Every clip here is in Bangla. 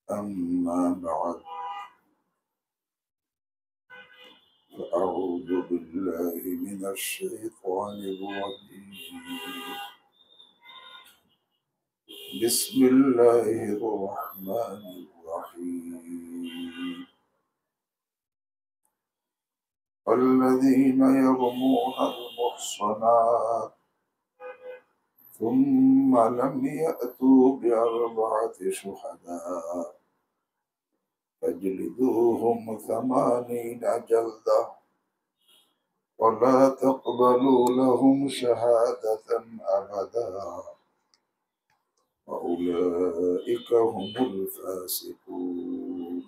أما بعد فأعوذ بالله من الشيطان الرجيم. بسم الله الرحمن الرحيم. الذين يرمون المحصنات ثم لم يأتوا بأربعة شهداء فاجلدوهم 80 جلدة ولا تقبلوا لهم شهادة أبدا وأولئك هم الفاسقون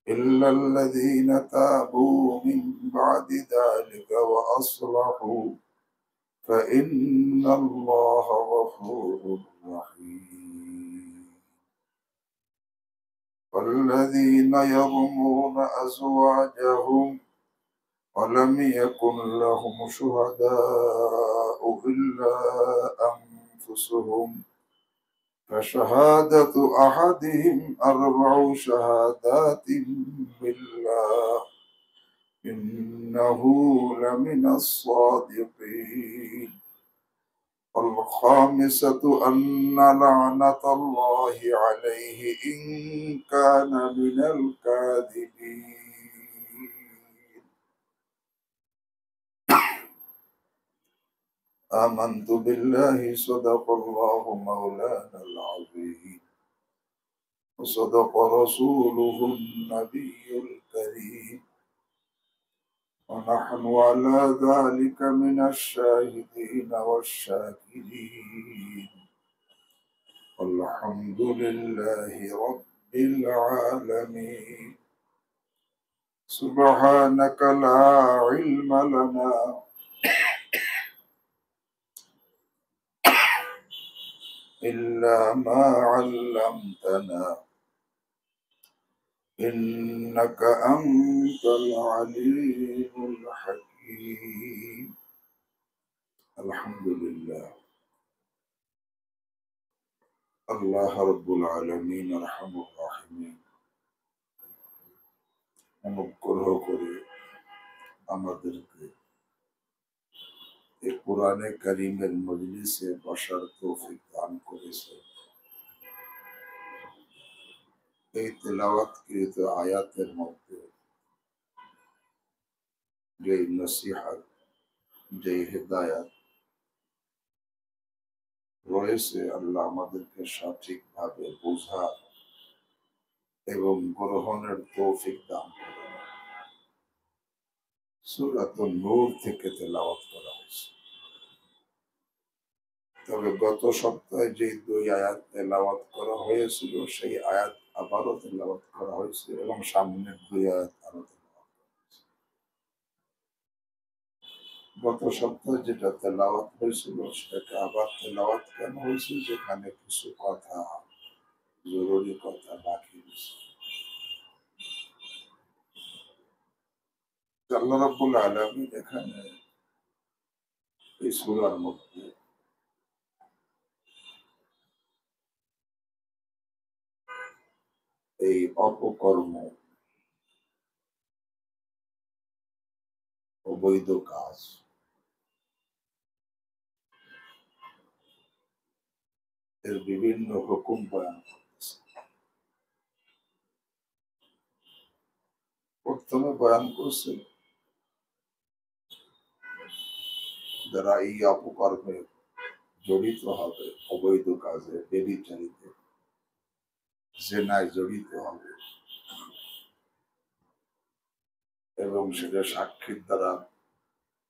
إلا الذين تابوا من بعد ذلك وأصلحوا فإن الله غفور رحيم. والذين يرمون أزواجهم ولم يكن لهم شهداء إلا أنفسهم فشهادة أحدهم 4 شهادات بالله إنه لمن الصادقين. والخامسة أن لعنة الله عليه إن كان من الكاذبين. آمنت بالله صدق الله مولانا العظيم وصدق رسوله النبي الكريم ونحن على ذلك من الشاهدين والشاكرين والحمد لله رب العالمين. سبحانك لا علم لنا إلا ما علمتنا إنك أنت العليم الحكيم. الحمد لله الله رب العالمين أرحم الراحمين অনুগ্রহ করে আমাদেরকে এই কোরআনে কারীমের মজলিসে বসার তৌফিক দান করেছে। এই তেলাওয়াতকৃত আয়াতের মধ্যে যে নসিহত, যে হিদায়াত রয়েছে আল্লাহ আমাদেরকে সঠিকভাবে বোঝার এবং গ্রহণের তৌফিক দান করেন। সূরাতুন নূর থেকে তেলাওয়াত করা হয়েছে। তবে গত সপ্তাহে যে 2 আয়াত তেলাওয়াত করা হয়েছিল সেই আয়াত আবারও তেলাওয়াত করা হয়েছে এবং সামনের 2 আয়াত আরো তেলাওয়াত করা হয়েছে। গত সপ্তাহে যেটা তেলাওয়াত হয়েছিল সেটাকে আবার তেলাওয়াত কেন হয়েছে? যেখানে কিছু কথা, জরুরি কথা বাকি আছে। আল্লাহ রাব্বুল আলামিন এখানে এই সূরার মধ্যে এই অপকর্ম, অবৈধ কাজ এর বিভিন্ন হুকুম বয়ান করতেছে। প্রথমে বয়ান করছে যারা এই অপকর্মে জড়িত হবে, অবৈধ কাজে, ব্যভিচারিতে, জেনায় জড়িত হবে এবং সেটা সাক্ষীর দ্বারা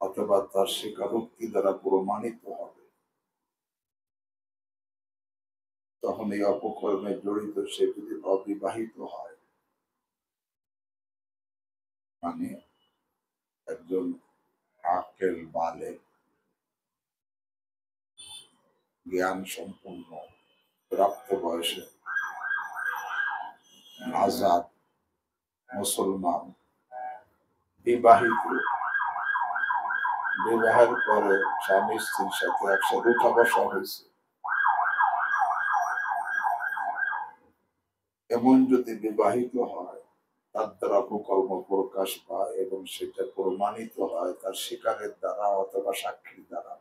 অথবা তার স্বীকারোক্তি দ্বারা প্রমাণিত হবে, তখন এই অপকর্মে জড়িত সে যদি অবিবাহিত হয়, মানে একজন আকেল বালেগ, জ্ঞান সম্পন্ন, প্রাপ্ত বয়সে আজাদ মুসলমান বিবাহিত, বিবাহের পরে স্বামী স্ত্রীর সাথে একসাথে উঠা বসা হয়েছে, এমন যদি বিবাহিত হয়, তার দ্বারা অপকর্ম প্রকাশ পায় এবং সেটা প্রমাণিত হয় তার শিকারের দ্বারা অথবা সাক্ষীর দ্বারা,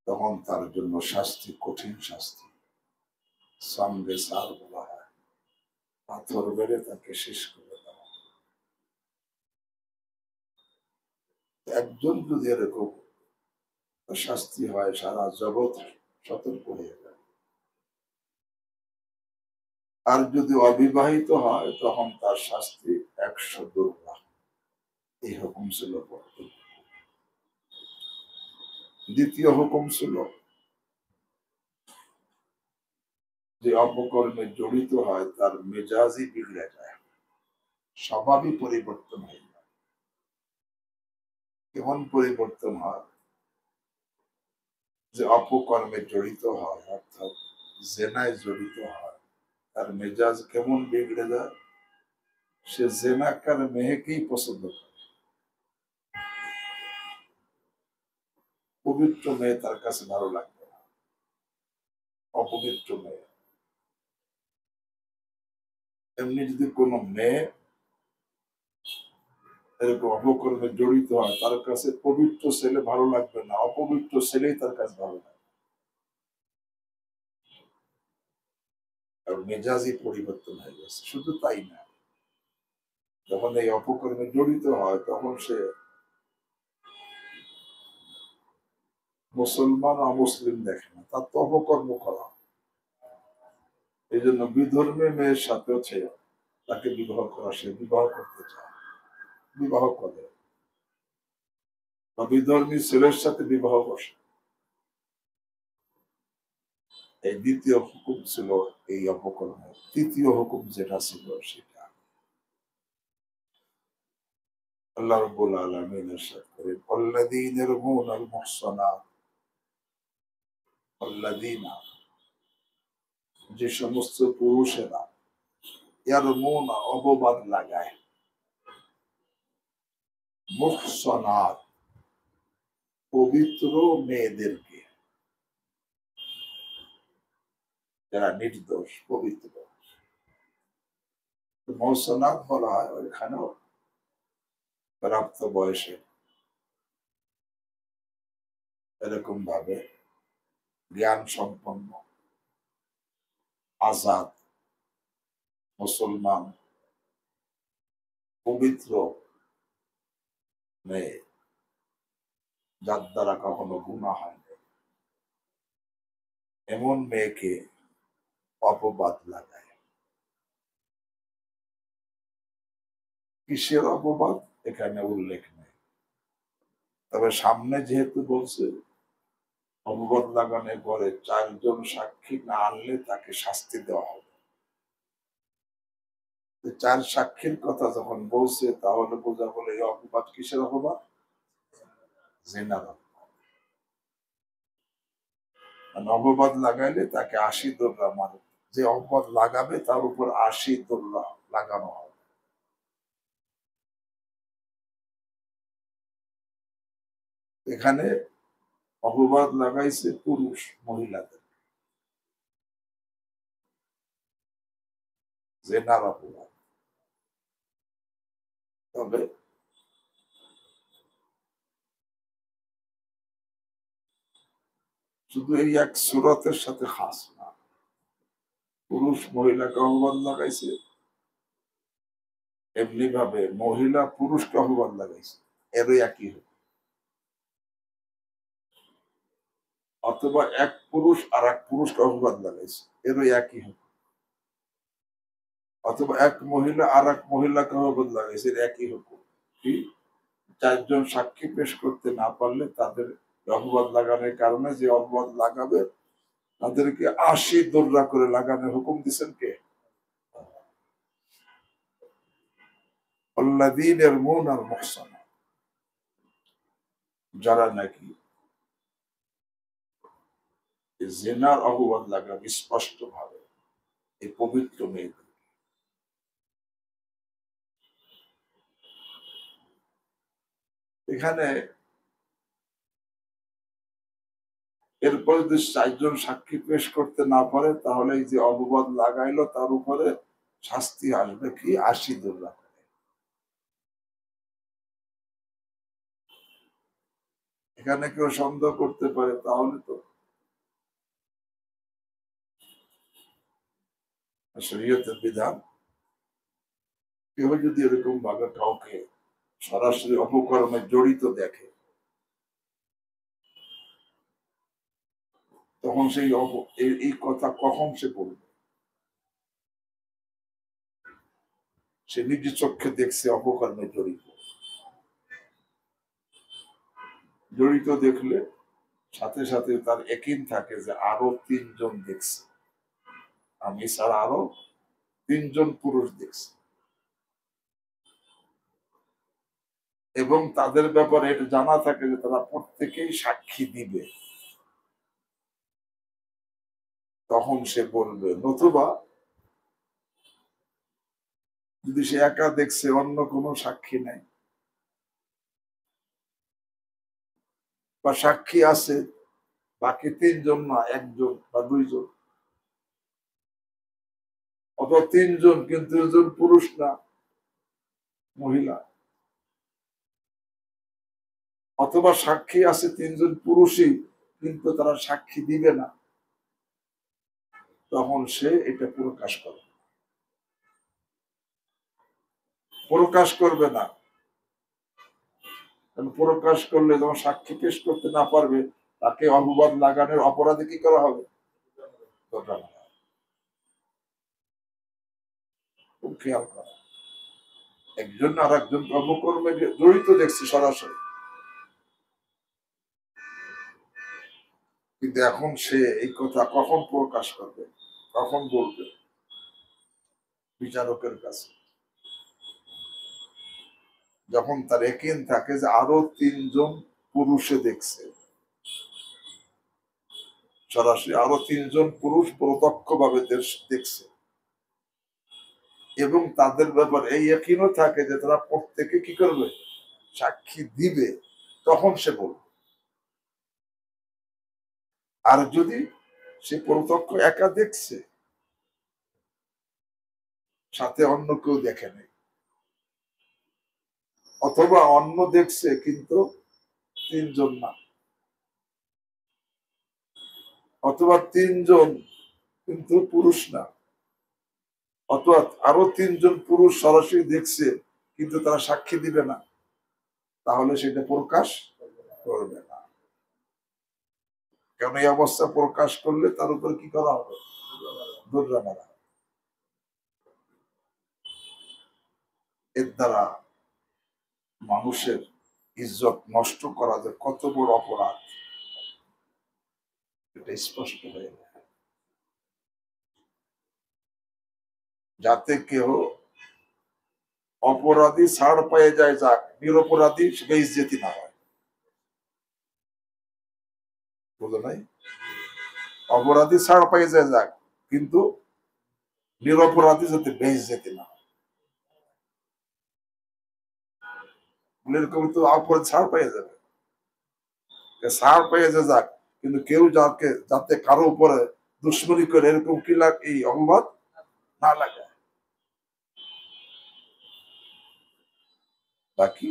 তখন তার জন্য শাস্তি, কঠিন শাস্তি, সঙ্গে সার বলা হয়, পাথর বেড়ে তাকে শেষ করে দেওয়া। একজন যদি এরকম শাস্তি হয়, সারা জগৎ সতর্ক হয়ে যায়। আর যদি অবিবাহিত হয়, তখন তার শাস্তি 100 দুর্বা। এই হুকুম ছিল। দ্বিতীয় হুকুম ছিল, যে অপকর্মে জড়িত হয় তার মেজাজই বিগড়ে যায়, স্বভাবই পরিবর্তন হয়ে যায়। কেমন পরিবর্তন হয়? যে অপকর্মে জড়িত হয়, অর্থাৎ জেনায় জড়িত হয়, তার মেজাজ কেমন বিগড়ে যায়? সে জেনাকার মেয়েকেই পছন্দ করে। পবিত্র মেয়ে তার কাছে ভালো লাগবে না, অপবিত্র মেয়ে। এমনি যদি কোনো মেয়ে এরকম অপকর্মে জড়িত হয়, তার কাছে পবিত্র ছেলে ভালো লাগবে না, অপবিত্র ছেলেই তার কাছে ভালো লাগবে। কারণ মেজাজই পরিবর্তন হয়ে গেছে। শুধু তাই না, যখন এই অপকর্মে জড়িত হয়, তখন সে মুসলমান অমুসলিম দেখে না, তার তো অপকর্ম করা। এই জন্য বিধর্মী মেয়ের সাথেও তাকে বিবাহ করা, সে বিবাহ করতে চায়, বিবাহ করে, বা বিধর্মী ছেলের সাথে বিবাহ বসে। এই দ্বিতীয় হুকুম ছিল এই অপকর্মের। তৃতীয় হুকুম যেটা ছিল, সেটা আল্লাহ রাব্বুল আলামিন ইরশাদ করেন, আল্লাযীনা ইয়ারমুনাল মুহসানাত, আল্লাযীনা, যে সমস্ত পুরুষেরা, ইয়ারমুনা অপবাদ লাগায়, মুহসানাত পবিত্র মেয়েদেরকে, যারা নির্দোষ পবিত্র, মুহসানাত বলা হয় ওইখানেও প্রাপ্ত বয়সে, এরকম ভাবে জ্ঞান সম্পন্ন, আজাদ, মুসলমান, পবিত্র মেয়ে, যার দ্বারা কখনো গুনাহ হয়নি, এমন মেয়েকে অপবাদ লাগায়। কিসের অপবাদ এখানে উল্লেখ নেই, তবে সামনে যেহেতু বলছে, অপবাদ লাগানোর পরে 4 জন সাক্ষী না আনলে তাকে শাস্তি দেওয়া হবে। 4 সাক্ষীর কথা যখন বলছে, তাহলে বোঝা গেল এই অপবাদ কিসের অপবাদ? জিনার অপবাদ। অপবাদ লাগাইলে তাকে 80 দোররা মারে, যে অপবাদ লাগাবে তার উপর 80 দোররা লাগানো হবে। এখানে অপবাদ লাগাইছে পুরুষ মহিলাদের, জেনার অপবাদ। তবে শুধু এই এক সুরতের সাথে খাস না, পুরুষ মহিলাকে অপবাদ লাগাইছে, এমনি ভাবে মহিলা পুরুষকে অপবাদ লাগাইছে, এরও একই হবে। অথবা এক পুরুষ আর এক পুরুষকে অপবাদ লাগাইছে, এরও একই হবে। অথবা এক মহিলা আর এক মহিলাকে অপবাদ লাগাইছে, এর একই হবে। কি? 4 জন সাক্ষী পেশ করতে না পারলে তাদের অপবাদ লাগানোর কারণে, যে অপবাদ লাগাবে তাদেরকে 80 দোররা করে লাগানোর হুকুম দিচ্ছেন কে? আল্লাযীনা ইয়ারমুনাল মুহসানাত, যারা নাকি জিনার অপবাদ লাগাবে স্পষ্ট ভাবে এই পবিত্র মেয়েদের। এখানে এরপর যদি 4 জন সাক্ষী পেশ করতে না পারে তাহলে এই যে অপবাদ লাগাইলো তার উপরে শাস্তি আসবে কি 80 দুর্রা। এখানে কেউ সন্দেহ করতে পারে তাহলে তো শরীয়তের বিধান, কেউ যদি এরকম ভাবে কাউকে সরাসরি অপকর্মে জড়িত দেখে তখন সেই এই কথা কখন সে বলবে? সে নিজ চোখে দেখছে অপকর্মে জড়িত দেখলে সাথে সাথে তার একিন থাকে যে আরো 3 জন দেখছে, আমি ছাড়া আরো 3 জন পুরুষ দেখছে, এবং তাদের ব্যাপারে এটা জানা থাকে যে তারা প্রত্যেকেই সাক্ষী দিবে, তখন সে বলবে। নতুবা যদি সে একা দেখছে অন্য কোনো সাক্ষী নাই বা সাক্ষী আছে বাকি 3 জন না 1 জন বা 2 জন, অথবা 3 জন কিন্তু 2 জন পুরুষ না মহিলা, অথবা সাক্ষী আছে 3 জন পুরুষই কিন্তু তারা সাক্ষী দিবে না, তখন সে এটা প্রকাশ করবে না। প্রকাশ করলে যখন সাক্ষী পেশ করতে না পারবে তাকে অপবাদ লাগানোর অপরাধে কি করা হবে? খুব খেয়াল করা, একজন আর একজন কর্মকর্মে জড়িত দেখছি সরাসরি, কিন্তু এখন সে এই কথা কখন প্রকাশ করবে, কখন বলবে? বিচারকের কাছে, যখন তার একিন থাকে যে আরো 3 জন পুরুষে দেখছে, সরাসরি আরো 3 জন পুরুষ প্রত্যক্ষ ভাবে দেখছে, এবং তাদের ব্যাপারে এই একিনও থাকে যে তারা প্রত্যেকে কি করবে? সাক্ষী দিবে, তখন সে বলবে। আর যদি সে প্রত্যক্ষ একা দেখছে, সাথে অন্য কেউ দেখে নেই, অথবা অন্য দেখছে কিন্তু 3 জন না, অথবা 3 জন কিন্তু পুরুষ না, অথবা আরো 3 জন পুরুষ সরাসরি দেখছে কিন্তু তারা সাক্ষী দিবে না, তাহলে সেটা প্রকাশ করবে না। কারণ এই অবস্থা প্রকাশ করলে তার উপর কি করা হবে? দুর্রা মারা। এর দ্বারা মানুষের ইজ্জত নষ্ট করা যে কত বড় অপরাধ এটা স্পষ্ট হয়ে যায়। যাতে কেউ অপরাধী ছাড় পেয়ে যায়, যাক, নিরপরাধী বেইজ্জতি না হয়। বুঝো নাই? অপরাধী ছাড় পেয়ে যায়, যাক, কিন্তু নিরপরাধী যাতে বেইজ্জতি না হয়। এরকম তো অপরাধী ছাড় পেয়ে যাবে, ছাড় পেয়ে যায়, যাক, কিন্তু কেউ যাতে কারো উপরে দুশ্মনী করে এরকম কি এই অপবাদ না লাগে। বাকি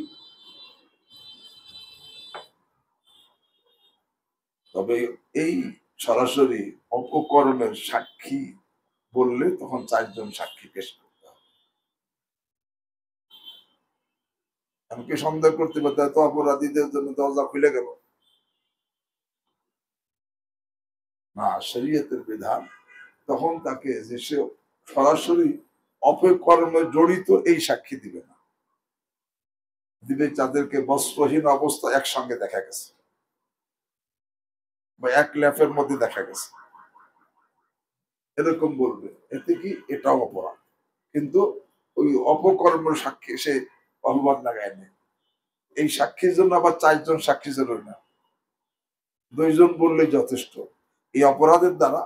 তবে এই সরাসরি অপকর্মের সাক্ষী বললে তখন 4 জন সাক্ষী পেশ করতে হবে। এমনকি সন্দেহ করতে পারতে তো অপরাধীদের জন্য দরজা খুলে গেল না, শরীয়তের বিধান, তখন তাকে যে সে সরাসরি অপকর্মে জড়িত এই সাক্ষী দিবে না, দিবে যাদেরকে বস্ত্রহীন অবস্থা একসঙ্গে দেখা গেছে বা এক ল্যাফের মধ্যে দেখা গেছে, এরকম বলবে। এতে কি এটাও অপরাধ, কিন্তু ওই অপকর্মের সাক্ষী সে অপবাদ লাগায় নেই। এই সাক্ষীর জন্য আবার 4 জন সাক্ষী জরুরি না, 2 জন বললেই যথেষ্ট। এই অপরাধের দ্বারা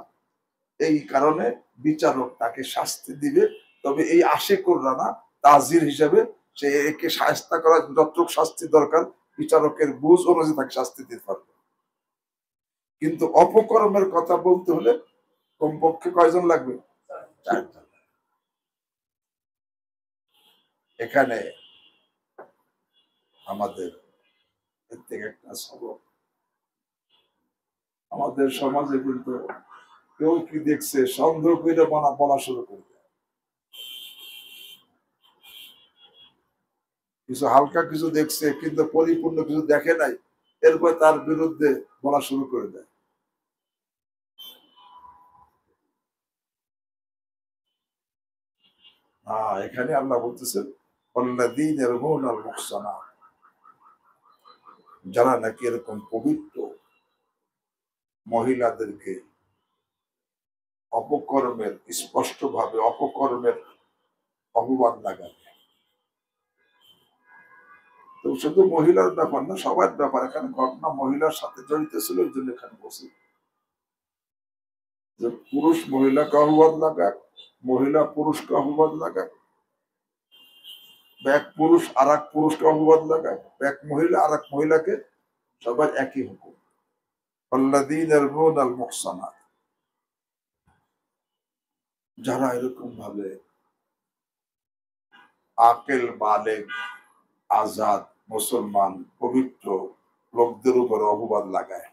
এই কারণে বিচারক তাকে শাস্তি দিবে, তবে এই আশিকুররা না, তাজির হিসাবে সে একে শাস্তি করার যতটুকু শাস্তি দরকার বিচারকের বুঝ অনুযায়ী তাকে শাস্তি দিতে পারবে। কিন্তু অপকর্মের কথা বলতে হলে কমপক্ষে কয়জন লাগবে? 4 জন। এখানে আমাদের এর থেকে একটা সবক, আমাদের সমাজে কিন্তু কেউ কি দেখছে সন্দেহ করে বলা শুরু করে দেয়। কিছু হালকা কিছু দেখছে কিন্তু পরিপূর্ণ কিছু দেখে নাই, এরপর তার বিরুদ্ধে বলা শুরু করে দেয়। এখানে আল্লাহ বলতেছেন যারা নাকি এরকম পবিত্র মহিলাদেরকে অপকর্মের, স্পষ্ট ভাবে অপকর্মের অপবাদ লাগাবে। তো শুধু মহিলার ব্যাপার না, সবার ব্যাপার। এখানে ঘটনা মহিলার সাথে জড়িত ছিল, এই জন্য এখানে বসে যে পুরুষ মহিলাকে অপবাদ লাগায়, মহিলা পুরুষকে অপবাদ লাগায়, এক পুরুষ আর এক পুরুষকে অপবাদ লাগায়, এক মহিলা আর এক মহিলাকে, সবার একই হুকুম। যারা এরকম ভাবে আকেল বালেগ আজাদ মুসলমান পবিত্র লোকদের উপর অপবাদ লাগায়,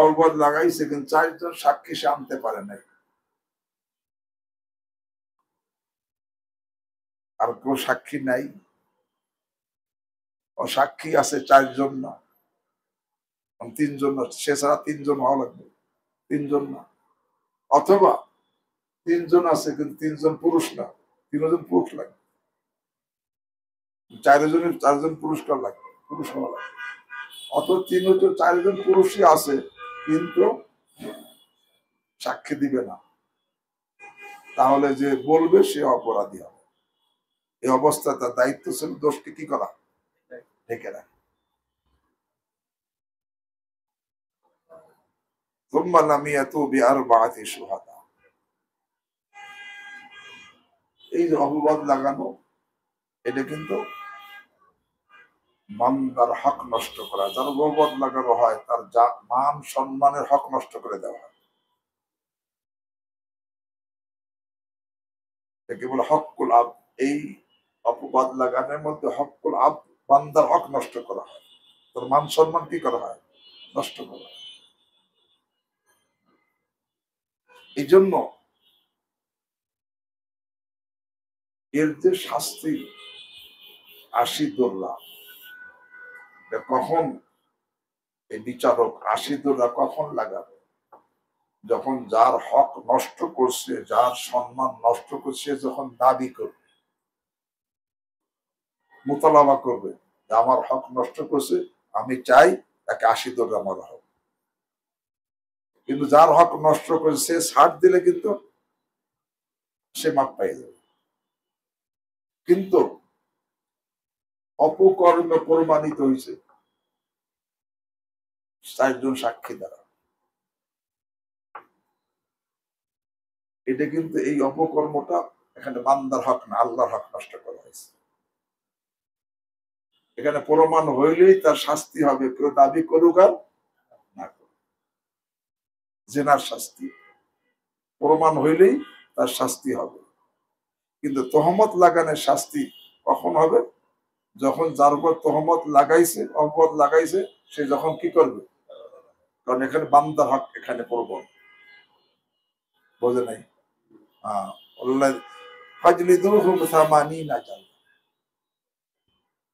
অপবাদ লাগাইছে কিন্তু 4 জন সাক্ষী সে আনতে পারে নাই। আর কেউ সাক্ষী নাই, ও সাক্ষী আছে 4 জন না, 3 জন না, সে ছাড়া 3 জন হওয়া লাগবে, 3 জন না। অথবা 3 জন আছে কিন্তু 3 জন পুরুষ না, 3 জন পুরুষ লাগবে, 4 জন পুরস্কার লাগবে, পুরুষ হওয়া লাগবে। অথবা 4 জন পুরুষই আছে কিন্তু সাক্ষী দিবে না, তাহলে যে বলবে সে অপরাধী হবে। এই অবস্থায় তার দায়িত্ব ছিল দোষকে কি করা, ঢেকে রাখা। এই যে অপবাদ লাগানো, এটা কিন্তু বান্দার হক নষ্ট করা। যার অপবাদ লাগানো হয় তার মান সম্মানের হক নষ্ট করে দেওয়া হয়, একে বলে হকুল আব। এই অপবাদ লাগানোর মধ্যে হকুল আব, বান্দার হক নষ্ট করা হয়, তার মান সম্মান কি করা হয়, নষ্ট করা হয়। এই জন্য এর যে শাস্তি 80 দোল্লা, কখন এই বিচারক 80 দোল্লা কখন লাগাবে? যখন যার হক নষ্ট করছে, যার সম্মান নষ্ট করছে, যখন দাবি করবে, মোতালাবা করবে যে আমার হক নষ্ট করছে, আমি চাই তাকে 80 দোল্লা মারা হোক। কিন্তু যার হক নষ্ট করে সে ছাড় দিলে কিন্তু সে মাপ পাই যাবে। কিন্তু অপকর্মে প্রমাণিত হয়েছে 4 জন সাক্ষী দ্বারা, এটা কিন্তু এই অপকর্মটা এখানে বান্দার হক না, আল্লাহর হক নষ্ট করা হয়েছে। এখানে প্রমাণ হইলেই তার শাস্তি হবে, কেউ দাবি করুক আর না করুক। জেনার শাস্তি প্রমাণ হইলেই তার শাস্তি হবে। কিন্তু তহমত লাগানোর শাস্তি কখন হবে? যখন যার উপর তহমত লাগাইছে, অপবাদ লাগাইছে, সে যখন কি করবে, কারণ এখানে বান্দার হক এখানে প্রবল, বোঝে নাই?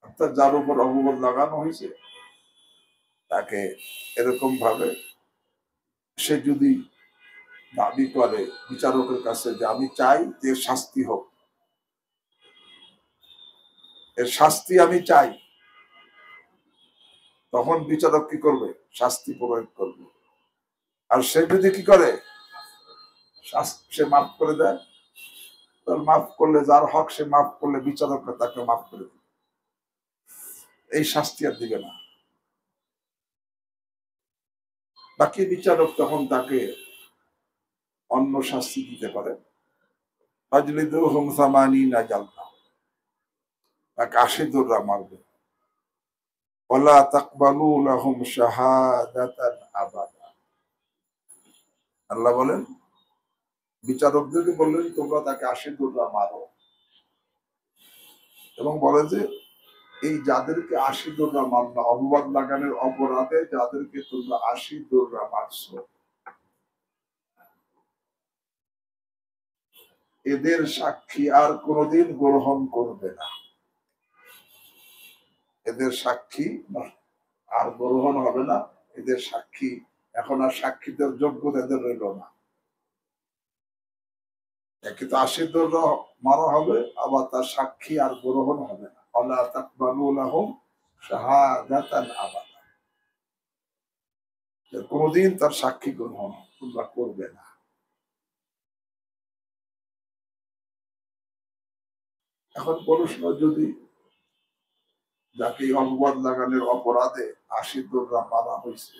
অর্থাৎ যার উপর অপবাদ লাগানো হয়েছে তাকে এরকম ভাবে, সে যদি দাবি করে বিচারকের কাছে যে আমি চাই যে শাস্তি হোক, এর শাস্তি আমি চাই, তখন বিচারক কি করবে, শাস্তি প্রয়োগ করবে। আর সে যদি কি করে, সে মাফ করে দেয়, তার মাফ করলে, যার হক সে মাফ করলে বিচারক তাকে মাফ করে দেবে, এই শাস্তি আর দিবে না। বাকি বিচারক তখন তাকে অন্য শাস্তি দিতে পারে। তাকে 80 দৌড়া মারবে। ওয়ালা তাকবালু লাহুম শাহাদাতান আবাদা। আল্লাহ বলেন, বিচারকদেরকে বললেন তোমরা তাকে 80 দৌড়া মারো, এবং বলে যে এই যাদেরকে 80 দৌড়া মারলা, অপবাদ লাগানোর অপরাধে যাদেরকে তোমরা 80 দৌড়া মারছো, এদের সাক্ষী আর কোনোদিন গ্রহণ করবে না। এদের সাক্ষী আর গ্রহণ হবে না। এদের সাক্ষী এখন আর সাক্ষীদের যোগ্যতা এদের রইল না। একে তো 80 দৌড়া মারা হবে, আবার তার সাক্ষী আর গ্রহণ হবে না। আল্লাহ তাকবালু লাহুম শাহাদাতান আবাদা। কোনোদিন তার সাক্ষী গ্রহণ তোমরা করবে না। এখন প্রশ্ন, যদি যাকে অপবাদ লাগানোর অপরাধে 80 দৌড়া মারা হয়েছে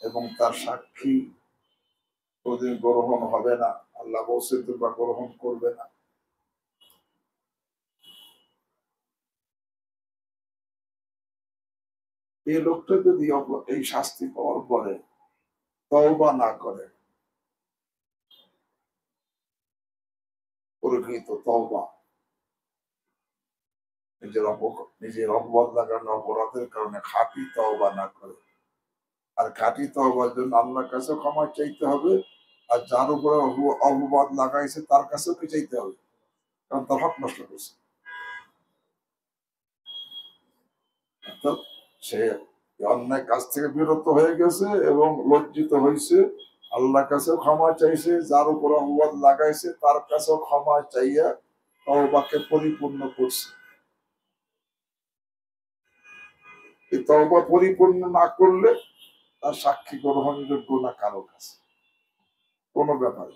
এবং তার সাক্ষী কোনদিন গ্রহণ হবে না, আল্লাহ বলছে তোমরা গ্রহণ করবে না, এই লোকটা যদি এই শাস্তি পাওয়ার পরে তওবা না করে, প্রকৃত তওবা, নিজের অপবাদ লাগানো অপরাধের কারণে খাঁটি তওবা না করে, আর খাঁটি তওবার জন্য আল্লাহর কাছে ক্ষমা চাইতে হবে, আর যার উপরে অপবাদ লাগাইছে তার কাছেও কি চাইতে হবে, কারণ তার হক নষ্ট করছে। অর্থাৎ সে অন্যায় কাজ থেকে বিরত হয়ে গেছে এবং লজ্জিত হয়েছে, আল্লাহর কাছেও ক্ষমা চাইছে, যার উপর অপবাদ লাগাইছে তার কাছেও ক্ষমা চাইয়া তওবাকে পরিপূর্ণ করছে। এই তওবা পরিপূর্ণ না করলে তার সাক্ষী গ্রহণযোগ্য না কারো কাছে, কোনো ব্যাপারে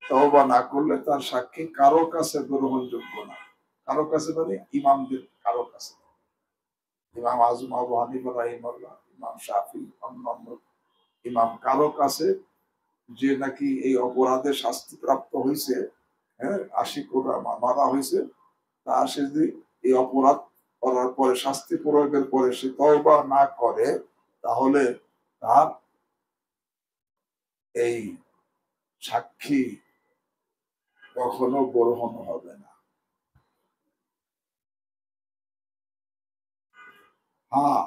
তওবা না করলে তার সাক্ষী কারো কাছে গ্রহণযোগ্য না। কারো কাছে মানে ইমামদের কারো কাছে, ইমাম আজম আবু হানিফা রাহিমাহুল্লাহ, ইমাম শাফি, অন্যান্য ইমাম কারো কাছে যে নাকি এই অপরাধে শাস্তি প্রাপ্ত হয়েছে, হ্যাঁ, 80 কোটা মারা হয়েছে, তা সে যদি এই অপরাধ করার পরে শাস্তি প্রয়োগের পরে সে তওবা না করে, তাহলে তার এই সাক্ষী কখনো গ্রহণ হবে না। হ্যাঁ,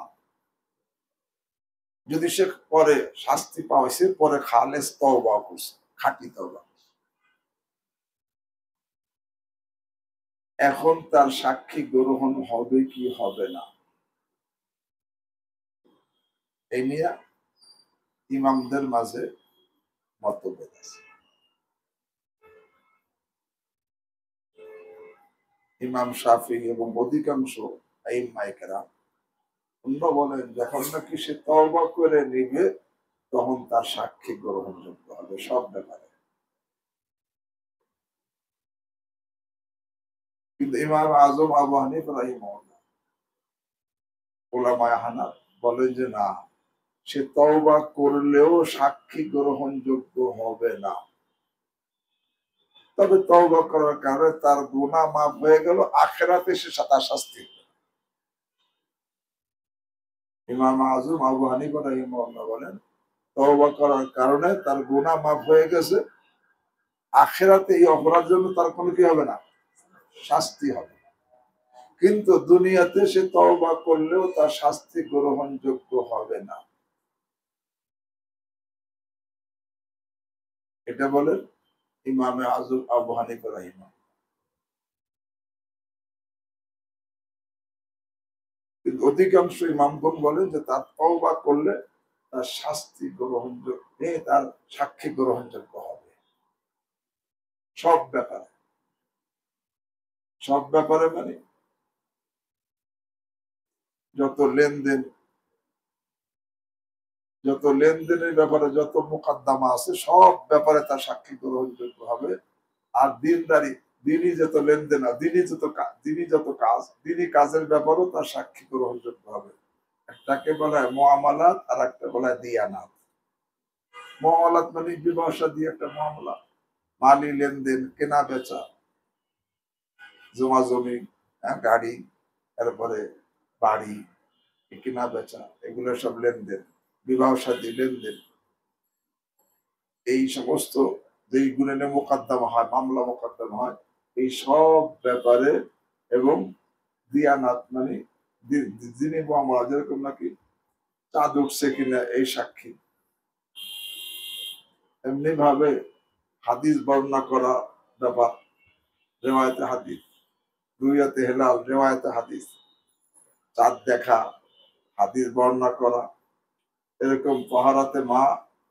যদি সে পরে শাস্তি পাওয়াইছে, পরে খালেস তওবা করছে, খাঁটি তওবা, এখন তার সাক্ষী গ্রহণ হবে কি হবে না, এই নিয়ে ইমামদের মাঝে মতভেদ আছে। ইমাম শাফি এবং অধিকাংশ আইম্মায়ে কেরাম বলেন যখন নাকি সে তওবা করে নিবে তখন তার সাক্ষী গ্রহণযোগ্য হবে সব ব্যাপারে। কিন্তু ইমাম আজম আবু হানিফা রাহিমাহুল্লাহ, উলামায়ে হানাফ বলেন যে না, সে তওবা করলেও সাক্ষী গ্রহণযোগ্য হবে না, তবে তওবা করার কারণে তার গুনাহ মাফ হয়ে গেল, আখিরাতে সে তার শাস্তি। ইমাম আজম আবু হানিফা রাহিমাহুল্লাহ বলেন তওবা করার কারণে তার গুনাহ মাফ হয়ে গেছে, আখিরাতে এই অপরাধের জন্য তার কোনো কি হবে না, শাস্তি হবে। কিন্তু দুনিয়াতে সে তওবা করলেও তার শাস্তি গ্রহণযোগ্য হবে না। এটা বলেন ইমামে আজম আবু হানিফা রাহিমাহুল্লাহ। কিন্তু অধিকাংশ ইমামগণ বলেন যে তার তওবা করলে তার শাস্তি গ্রহণযোগ্য, তার সাক্ষী গ্রহণযোগ্য হবে সব ব্যাপারে। সব ব্যাপারে মানে যত লেনদেন, যত লেনদেনের ব্যাপারে যত মোকদ্দমা আছে সব ব্যাপারে তার সাক্ষী গ্রহণযোগ্য হবে। আর দিনদারি, দিনই যত লেনদেন, দিনই যত কাজ, দিনই কাজের ব্যাপারেও তার সাক্ষী গ্রহণযোগ্য হবে। একটাকে বলা হয় মুআমালাত আর একটা বলা হয় দিয়ানাত। মুআমালাত মানে বিবাহ শাদী একটা মামলা, মালি লেনদেন, কেনা বেচা, জমা জমি, গাড়ি, তারপরে বাড়ি, কিনা বেচা, এগুলো সব লেনদেন, বিবাহ সাদী লেনদেন, এই সমস্ত যেই গুণে মোকদ্দমা হয়, মামলা মোকদ্দমা হয়, এই সব ব্যাপারে এবং দিয়ানাত মানে যিনি মামলা, যেরকম নাকি চাঁদ উঠছে কিনা এই সাক্ষী, এমনি ভাবে হাদিস বর্ণনা করা ব্যাপার, রেওয়ায়তে হাদিস, রুইয়াতে হেলাল, রেওয়ায়তে হাদিস, চাঁদ দেখা, হাদিস বর্ণনা করা, এরকম পাহারাতে মা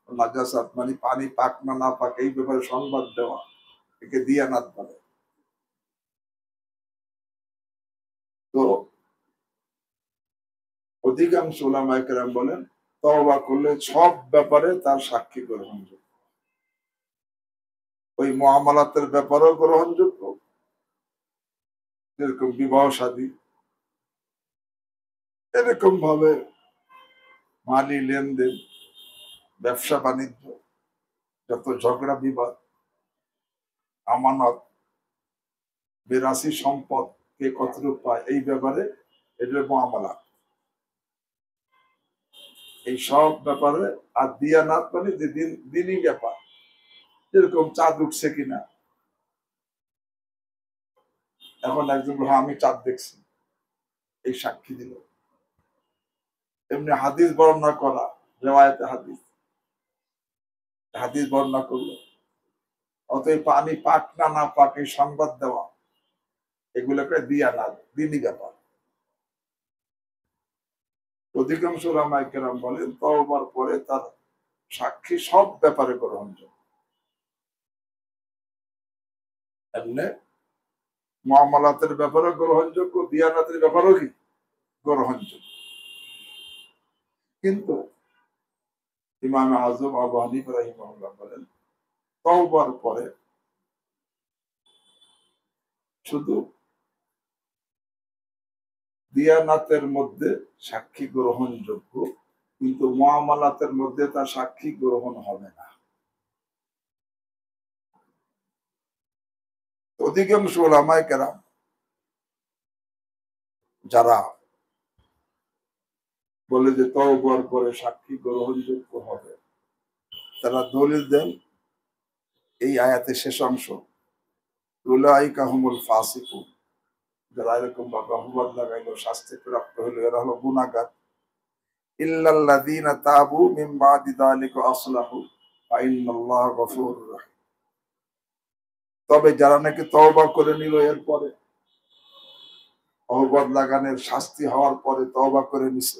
নাজাসাত মানে পানি পাক না না পাক এই ব্যাপারে সংবাদ দেওয়া, একে দিয়ানাত বলে। তো অধিকাংশ উলামায়ে কেরাম বলেন তওবা করলে সব ব্যাপারে তার সাক্ষী গ্রহণযোগ্য, ওই মুআমালাতের ব্যাপারেও গ্রহণযোগ্য, যেরকম বিবাহ শাদী, এরকম ভাবে মালি লেনদেন, ব্যবসা বাণিজ্য, যত ঝগড়া বিবাদ, আমানত, বিরাসি সম্পদ কে কতটুকু পায়, এই ব্যাপারে এটা মুআমালা, এই সব ব্যাপারে। আর দিয়ানাত মানে যে দিনই ব্যাপার, যেরকম চাঁদ উঠছে কিনা, এখন একজন আমি চাঁদ দেখছি, এই সাক্ষী দিল। এমনি হাদিস বর্ণনা করা, রেওয়ায়েতে হাদিস, হাদিস বর্ণনা করলো, অতএব পানি পাক না না পাক এই সংবাদ দেওয়া, এগুলোকে দিয়ানাত, দিনই ব্যাপার। অধিকাংশ উলামায়ে কেরাম বলেন তওবার পরে তার সাক্ষী সব ব্যাপারে গ্রহণযোগ্য, এমনি মুআমালাতের ব্যাপারে গ্রহণযোগ্য, দিয়ানাতের ব্যাপারেও কি গ্রহণযোগ্য। কিন্তু ইমাম আযম আবু হানিফা রাহিমাহুল্লাহ বলেন তওবার পরে শুধু দিয়ানাতের মধ্যে সাক্ষী গ্রহণযোগ্য, কিন্তু মুআমালাতের মধ্যে তার সাক্ষী গ্রহণ হবে না। অধিকাংশ উলামায়ে কেরাম যারা বলে যে তওবার পরে সাক্ষী গ্রহণযোগ্য হবে, তারা দলিল দেন এই আয়াতের শেষ অংশ, উলাইকা হুমুল ফাসিকুন, যারা এরকম ভাবে অপবাদ লাগাইলো, শাস্তি প্রাপ্ত হইল, এরা হলো গুনাহগার। ইল্লাল্লাযীনা তাবু মিন বাদি যালিকা আসলাহু ফা ইন্নাল্লাহা গফুরুর রাহিম। তবে যারা নাকি তওবা করে নিল, এরপরে অপবাদ লাগানোর শাস্তি হওয়ার পরে তওবা করে নিছে,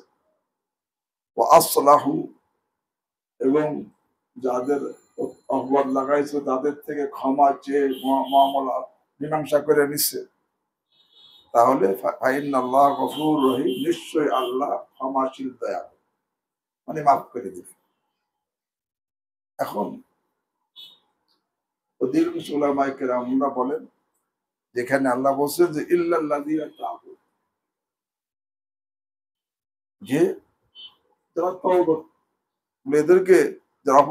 ওয়া আসলাহু, এবং যাদের অপবাদ লাগাইছে তাদের থেকে ক্ষমা চেয়ে মুআমালা মীমাংসা করে নিছে, তাহলে ফা ইন্নাল্লাহা গফুরুর রহিম, নিশ্চয়ই আল্লাহ ক্ষমাশীল, দয়ালু, মানে মাফ করে দিবে। এখন অধিকাংশ উলামায়ে কেরামরা বলেন যেখানে আল্লাহ বলছেন যে ইল্লাল্লাযীনা তাবু, যে যারা তওবা, এদেরকে যারা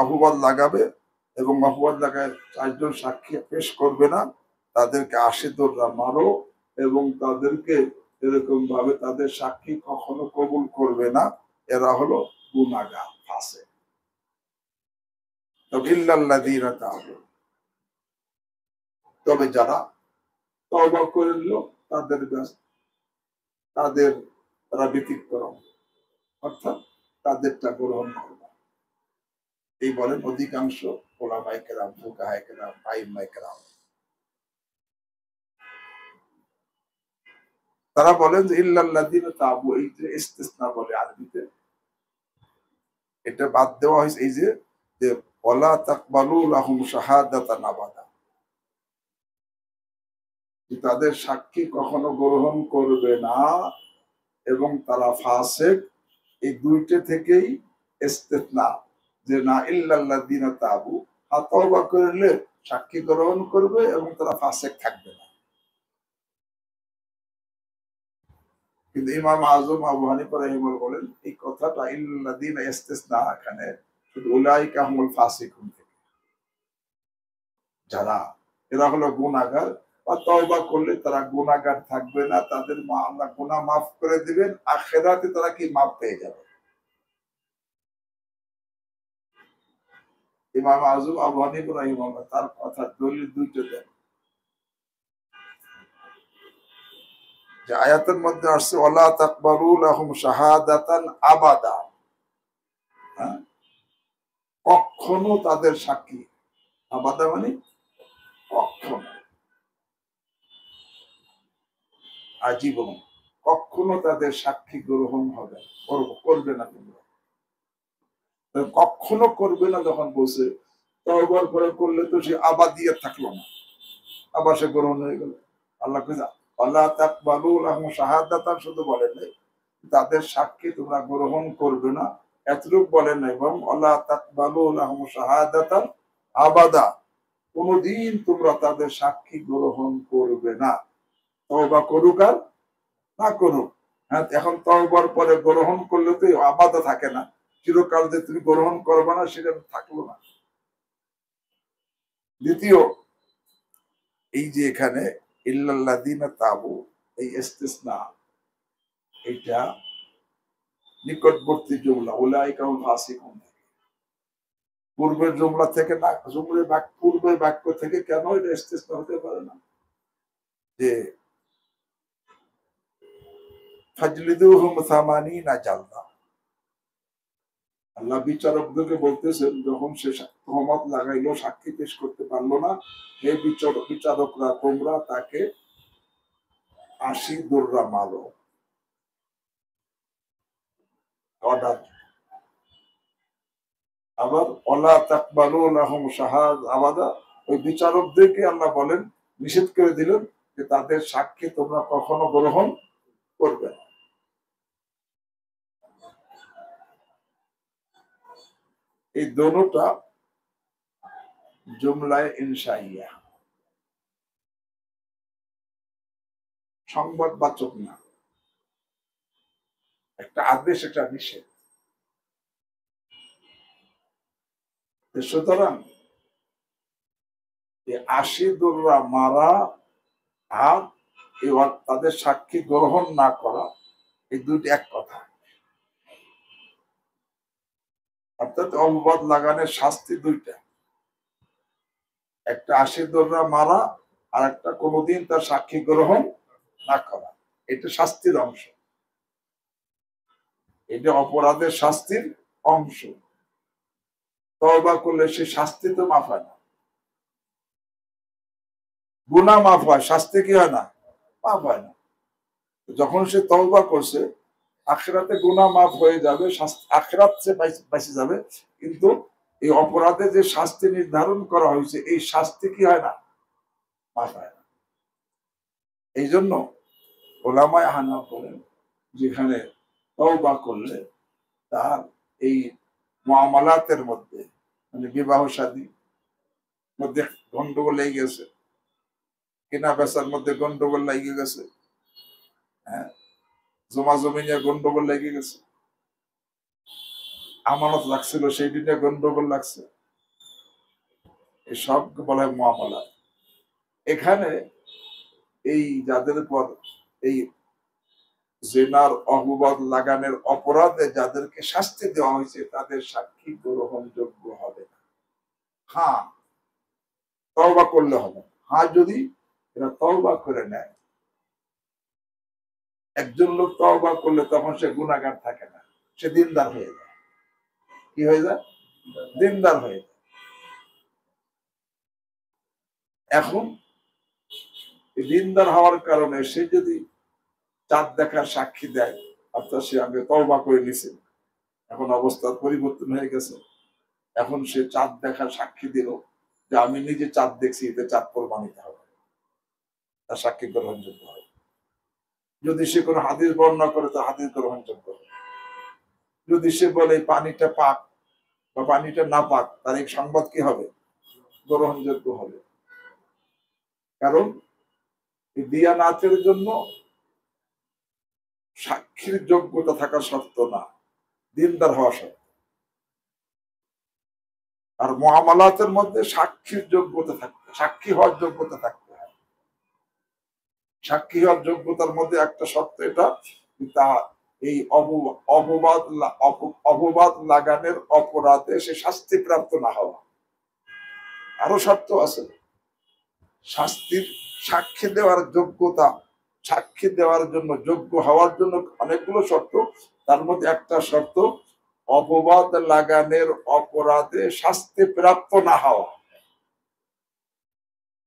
অপবাদ লাগাবে এবং অপবাদ লাগায় চারজন সাক্ষী পেশ করবে না, তাদেরকে আশিদরা মারো এবং তাদেরকে এরকম ভাবে তাদের সাক্ষী কখনো কবুল করবে না, এরা হলো গুনাহগার, ফাসিক। তবে ইল্লাল্লাযীনা তাবু, তবে যারা তওবা করে নিল, তাদের তাদের তারা ব্যতিক্রম, অর্থাৎ তাদেরটা গ্রহণ করবে। এই বলেন অধিকাংশ উলামায়ে কেরাম, ফুকাহায়ে কেরাম, আইম্মায়ে কেরাম। তারা বলেন যে ইল্লাল্লাযীনা তাবু, এই যে ইস্তিসনা বলে আরবিতে, এটা বাদ দেওয়া হয়েছে এই যে ওয়ালা তাকবালু লাহুম শাহাদাতান আবাদা, তাদের সাক্ষী কখনো গ্রহণ করবে না এবং তারা ফাসিক, এই দুইটা থেকেই ইস্তিসনা, যে না ইল্লাল্লাযীনা তাবু, তওবা করলে সাক্ষী গ্রহণ করবে এবং তারা ফাসিক থাকবে না। কিন্তু ইমাম আযম আবু হানিফা রাহিমাহুল্লাহ বলেন এই কথাটা ইল্লাল্লাযীনা ইস্তিসনা, এখানে শুধু উলাইকা হুমুল ফাসিকুন থেকে, যারা এরা হলো গুনাহগার, বা তওবা করলে তারা গুনাহগার থাকবে না, তাদের আল্লাহ গুনাহ মাফ করে দিবেন, আখিরাতে তারা কি মাফ পেয়ে যাবে। ইমাম আযম আবু হানিফা রাহিমাহুল্লাহ তার কথা দলিল দুইটা দেন, যে আয়াতের মধ্যে আসছে ওয়ালা তাকবালু লাহুম শাহাদাতান আবাদা, হ্যাঁ, কখনো তাদের সাক্ষী, আবাদা মানে কখনো, আজীবন কখনো তাদের সাক্ষী গ্রহণ হবে, করবে না তোমরা, কখনো করবে না যখন বলছে তওবার পরে করলে তো সে আবাদিয়া থাকলো না, আবার সে গ্রহণ হয়ে গেল। আল্লাহ কইছে আল্লাহ তাকবালু লাহুম শাহাদাতান শুধু বলেন নাই, তাদের সাক্ষী তোমরা গ্রহণ করবে না এতটুকু বলেন না, এবং আল্লাহ তাকবালু লাহুম শাহাদাতান আবাদা, কোনদিন তোমরা তাদের সাক্ষী গ্রহণ করবে না, তওবা করুক আর না করুক। হ্যাঁ, এখন তওবার পরে গ্রহণ করলে তো আবাদা থাকে না, চিরকাল যে তুমি গ্রহণ করবে না সেটা থাকলো না। দ্বিতীয়, এই যে এখানে ইল্লাল্লাযীনা তাবু, এই ইস্তিসনা, এটা নিকটবর্তী জুমলা, উলাইকা হুম ফাসিকুন, পূর্বের জুমলা থেকে না, পূর্বের বাক্য থেকে কেন এটা ইস্তিসনা হতে পারে না, যে ফাজলিদুহুম সামানিনা জালদা, আল্লাহ বিচারকদেরকে বলতেছেন যখন সে তহমত লাগাইলো, সাক্ষী পেশ করতে পারলো না, হে বিচারকরা তোমরা তাকে 80 দৌড়া মারো, অর্ডার। আবার ওয়ালা তাকবালু লাহুম শাহাদ আবাদা, ওই বিচারকদেরকে আল্লাহ বলেন, নিষেধ করে দিলেন যে তাদের সাক্ষী তোমরা কখনো গ্রহণ করবে না। এই দোনোটা জুমলায় ইনশাইয়া, সংবাদবাচক না, একটা আদেশ একটা নিষেধ। সুতরাং 80 দৌড়া মারা আর তাদের সাক্ষী গ্রহণ না করা, এই দুইটি এক কথা। অর্থাৎ অপবাদ লাগানোর শাস্তি দুইটা, একটা 80 দৌড়া মারা, আর একটা কোনোদিন তার সাক্ষী গ্রহণ না করা, এটা শাস্তির অংশ, এটা অপরাধের শাস্তির অংশ। তওবা করলে সে শাস্তি তো মাফ হয় না, গুনাহ মাফ হয়, শাস্তি কি হয় না, মাফ হয় না। যখন সে তওবা করছে, আখিরাতে গুনাহ মাফ হয়ে যাবে, আখিরাত সে বেঁচে যাবে, কিন্তু এই অপরাধে যে শাস্তি নির্ধারণ করা হয়েছে, এই শাস্তি কি হয় না, মাফ হয় না। এই জন্য ওলামায়ে হানাফ বলেন, যেখানে তওবা করলে তার এই মুআমালাতের মধ্যে, মানে বিবাহ শাদী মধ্যে গন্ডগোল লেগে গেছে, কেনা বেচার মধ্যে গন্ডগোল লেগে গেছে, হ্যাঁ, জমা জমি নিয়ে গন্ডগোল লেগে গেছে, আমানত লাগছিল সেই দিনে গন্ডগোল লাগছে, এই সব বলা হয় মুআমালা। এখানে এই যাদের পর এই জিনার অপবাদ লাগানোর অপরাধে যাদেরকে শাস্তি দেওয়া হয়েছে, তাদের সাক্ষী গ্রহণযোগ্য হবে না। হ্যাঁ, তওবা করলে হবে, হ্যাঁ, যদি এরা তওবা করে নেয়। একজন লোক তওবা করলে তখন সে গুনাহগার থাকে না, সে দিনদার হয়ে যায়। কি হয়ে যায়? দিনদার হয়ে যায়। এখন দিনদার হওয়ার কারণে সে যদি চাঁদ দেখার সাক্ষী দেয়, অর্থাৎ সে আগে তওবা করে নিছে, এখন অবস্থার পরিবর্তন হয়ে গেছে, এখন সে চাঁদ দেখার সাক্ষী দিল যে আমি নিজে চাঁদ দেখছি, এতে চাঁদ প্রমাণিত হবে, তার সাক্ষী গ্রহণযোগ্য হয়। যদি সে কোনো হাদিস বর্ণনা করে, তো হাদিস গ্রহণযোগ্য হবে। যদি সে বলে পানিটা পাক বা পানিটা না পাক, তার এই সংবাদ কি হবে, গ্রহণযোগ্য হবে। কারণ দিয়ানাতের জন্য সাক্ষীর যোগ্যতা থাকা শর্ত না, দিনদার হওয়া শর্ত। আর মুআমালাতের মধ্যে সাক্ষীর যোগ্যতা থাকতে, সাক্ষী হওয়ার যোগ্যতা থাকতে হয়। সাক্ষী হওয়ার যোগ্যতার মধ্যে একটা শর্ত এটা, তা এই অপবাদ লাগানোর অপরাধে সে শাস্তিপ্রাপ্ত না হওয়া। আরো শর্ত আছে শাস্তির, সাক্ষী দেওয়ার যোগ্যতা, সাক্ষী দেওয়ার জন্য যোগ্য হওয়ার জন্য অনেকগুলো শর্ত। তার মধ্যে একটা শর্ত অপবাদ লাগানোর অপরাধে শাস্তিপ্রাপ্ত না হওয়া।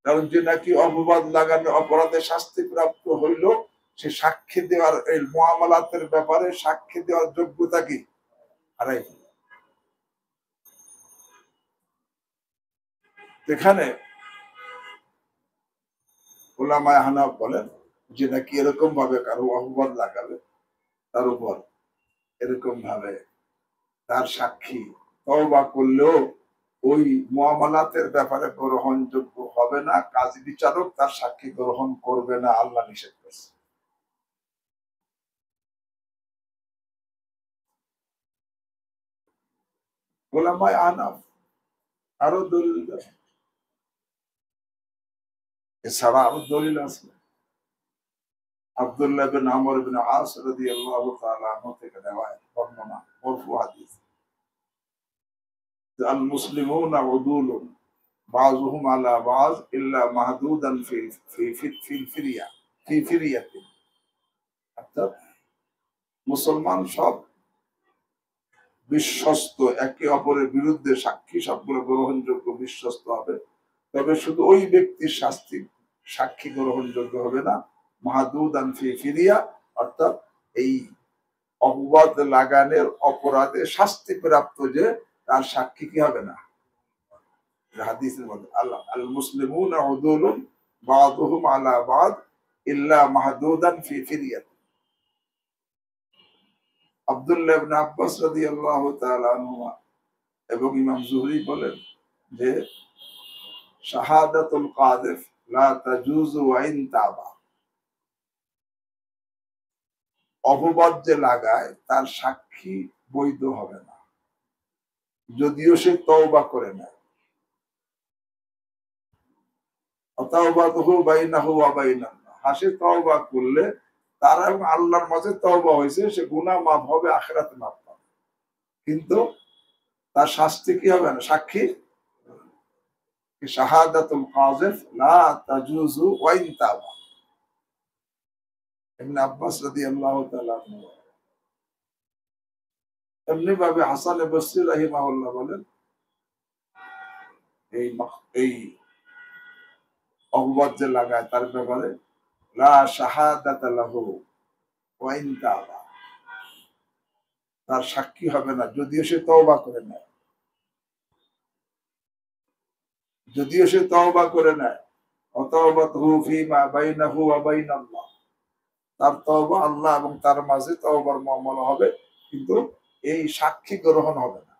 কারণ যে নাকি অপবাদ লাগানোর অপরাধে শাস্তিপ্রাপ্ত হইল, সে সাক্ষী দেওয়ার এই মুআমালাতের ব্যাপারে সাক্ষী দেওয়ার যোগ্যতা কি হারাই। এখানে উলামায়ে হানাফ বলেন যে নাকি এরকম ভাবে কারো অপবাদ লাগাবে, তার উপর এরকম ভাবে তার সাক্ষী তওবা করলেও ওই মুআমালাতের ব্যাপারে গ্রহণযোগ্য হবে না, কাজী বিচারক তার সাক্ষী গ্রহণ করবে না, আল্লাহ নিষেধ করছে। উলামায়ে হানাফ আরো দলিল দেন, এছাড়া আরো দলিল আছে। আব্দুল্লাহ বিন আমর বিন আস রাদিয়াল্লাহু তাআলা আনহু থেকে রিওয়ায়াত বর্ণনা মারফু হাদিস, আল মুসলিমুনা উদুলুন বাযুহুম আলা বায ইল্লা মাহদুদান ফি ফি ফি ফিরিয়া ফি ফিরিয়াতিন। অর্থাৎ মুসলমান সব বিশ্বস্ত, একে অপরের বিরুদ্ধে সাক্ষী সবগুলো গ্রহণযোগ্য বিশ্বস্ত হবে, তবে শুধু ওই ব্যক্তির শাস্তি সাক্ষী গ্রহণযোগ্য হবে না মাহদুদান ফি ফিরিয়া, অর্থাৎ এই অপবাদ লাগানোর অপরাধে শাস্তি প্রাপ্ত যে তার সাক্ষী কি হবে না। হাদিসের মধ্যে আল্লাহ আল মুসলিমুনা উদুলুন বাযুহুম আলা বায ইল্লা মাহদুদান ফি ফিরিয়াত। আব্দুল্লাহ ইবনে আব্বাস রাদিয়াল্লাহু তাআলা আনহুমা এবং ইমাম জুহরি বলেন যে শাহাদাতুল কাযিফ লা তাজুজু ওয়া ইন তাবা, অপবাদ যে লাগায় তার সাক্ষী বৈধ হবে না যদিও সে তওবা করে নেয়। তাওবাতুহু বাইনাহু ওয়া বাইনাল্লাহ, হাসে তওবা করলে তার এবং আল্লাহর মাঝে তওবা হয়েছে, সে গুনাহ মাফ হবে, আখিরাতে মাফ পাবে, কিন্তু তার শাস্তি কি হবে না, সাক্ষী। শাহাদাতুল কাযিফ লা তাজুজু ওয়া ইন তাবা। ইবনে আব্বাস রাদিয়াল্লাহু তাআলা আনহু। এমনি ভাবে হাসান বসরি রাহিমাহুল্লাহ বলেন এই অপবাদ যে লাগায় তার ব্যাপারে লা শাহাদাতা লাহু ওয়া ইন তাবা, তার সাক্ষী হবে না যদিও সে তওবা করে নেয়, যদিও সে তওবা করে নেয়। অতওবাতুহু ফীমা বাইনাহু ওয়া বাইনাল্লাহ, তার তওবা আল্লাহ এবং তার মাঝে তওবার মামলা হবে, কিন্তু এই সাক্ষী গ্রহণ হবে না।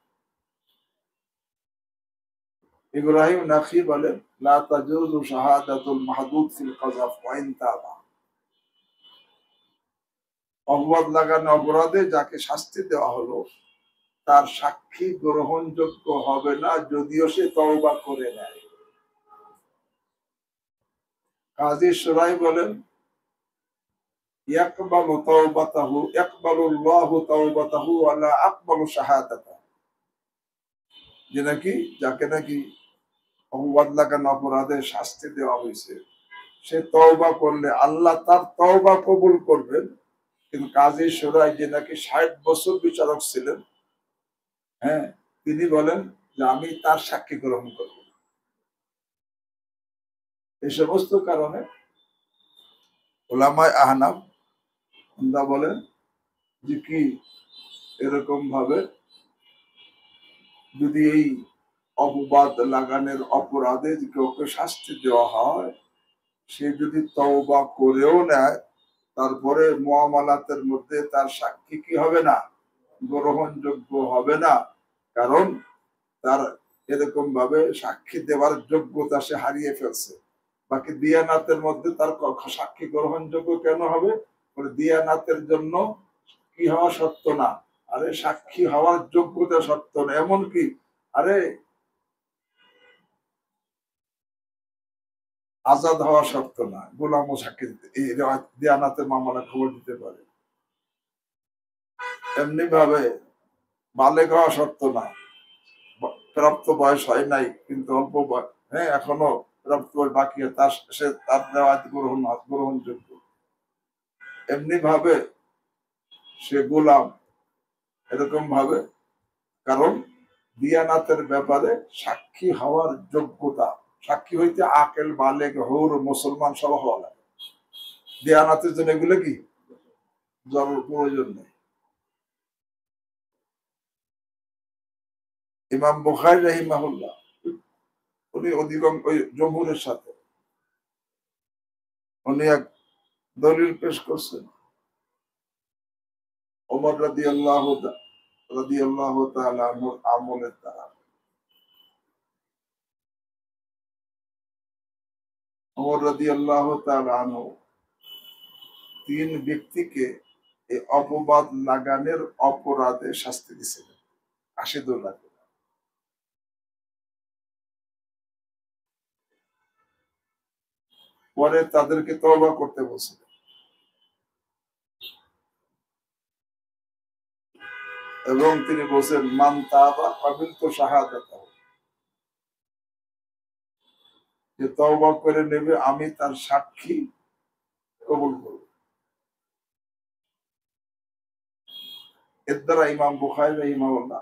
ইব্রাহিম নাখি বলেন লা তাজুজু শাহাদাতুল মাহদুদ ফিল কাযাফ ওয়া ইন তাবা, অপবাদ লাগানো অপরাধে যাকে শাস্তি দেওয়া হলো তার সাক্ষী গ্রহণযোগ্য হবে না যদিও সে তওবা করে নেয়। কাজী সুরাই বলেন ইয়াকবালু তাওবাতাহু ইয়াকবালুল্লাহু তাওবাতাহু ওয়া লা আকবালু শাহাদাতাহু, যে নাকি যাকে নাকি অপবাদ লাগানো অপরাধে শাস্তি দেওয়া হয়েছে সে তওবা করলে আল্লাহ তার তওবা কবুল করবেন, কিন্তু কাজী সুরাই যে নাকি ৬০ বছর বিচারক ছিলেন, হ্যাঁ, তিনি বলেন যে আমি তার সাক্ষী গ্রহণ করব। এই সমস্ত কারণে উলামায়ে আহনাফ বলেন যে কি এরকম ভাবে যদি এই অপবাদ লাগানোর অপরাধে কাউকে শাস্তি দেওয়া হয়, সে যদি তওবা করেও নেয় তারপরে মুআমালাতের মধ্যে তার সাক্ষী কি হবে না, গ্রহণযোগ্য হবে না, কারণ তার এরকম ভাবে সাক্ষী দেওয়ার যোগ্যতা সে হারিয়ে ফেলছে। বাকি দিয়ানাতের মধ্যে তার সাক্ষী গ্রহণযোগ্য কেন হবে, দিয়ানাতের জন্য কি হওয়া সত্য না, আরে সাক্ষী হওয়ার যোগ্যতা সত্য না। এমনকি আরে আজাদ হওয়া শর্ত না, গোলামও সাক্ষী দিতে এই দেয়ানাতে মামলা খবর দিতে পারে। এমনি ভাবে বালেগ হওয়া শর্ত না, প্রাপ্ত বয়স হয় নাই কিন্তু অল্প বয়স, হ্যাঁ এখনো প্রাপ্ত বয়স বাকি, তার সে তার রেওয়ায়ত গ্রহণযোগ্য। এমনি ভাবে সে গোলাম, এরকম ভাবে, কারণ দিয়ানাতের ব্যাপারে সাক্ষী হওয়ার যোগ্যতা, সাক্ষী হইতে আকেল বালেগ হৌর মুসলমান সব হওয়া লাগে। দিয়ানাতের জন্য এগুলো কি প্রয়োজন নেই। ইমাম বুখারী রাহিমাহুল্লাহ উনি অধিকাংশ ওই জমহুরের সাথে উনি এক দলিল পেশ করছেন, ওমর রাদিয়াল্লাহু তাআলা আনহুর আমলের দ্বারা। ওমর রাদিয়াল্লাহু তাআলা আনহু 3 ব্যক্তিকে এই অপবাদ লাগানোর অপরাধে শাস্তি দিয়েছিলেন 80 লাখ। পরে তাদেরকে তওবা করতে বলছিলেন এবং তিনি বলছেন মান তাবা কাবিলতু শাহাদাতাহু, যে তওবা করে নেবে আমি তার সাক্ষী কবুল করব। এর দ্বারা ইমাম বুখারী রাহিমাহুল্লাহ,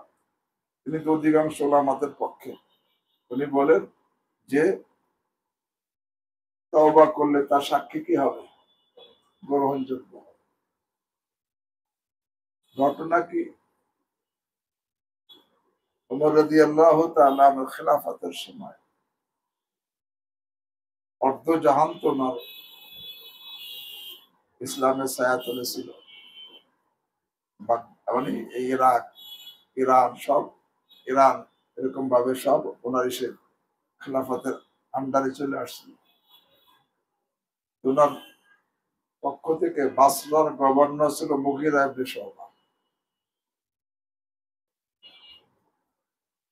তিনি তো অধিকাংশ উলামাদের পক্ষে, উনি বলেন যে তওবা করলে তার সাক্ষী কি হবে, গ্রহণযোগ্য। ঘটনা কি, ওমর রাদিয়াল্লাহু তাআলা আনহুর খেলাফতের সময় অর্ধ জাহান তো নয়, ইসলামের ছায়া তুলেছিল, মানে এই ইরাক, ইরান সব, ইরান এরকম ভাবে সব ওনার এসে খেলাফতের আন্ডারে চলে আসছিল। ওনার পক্ষ থেকে বাসরার গভর্নর ছিল মুগীরা ইবনে শুবা,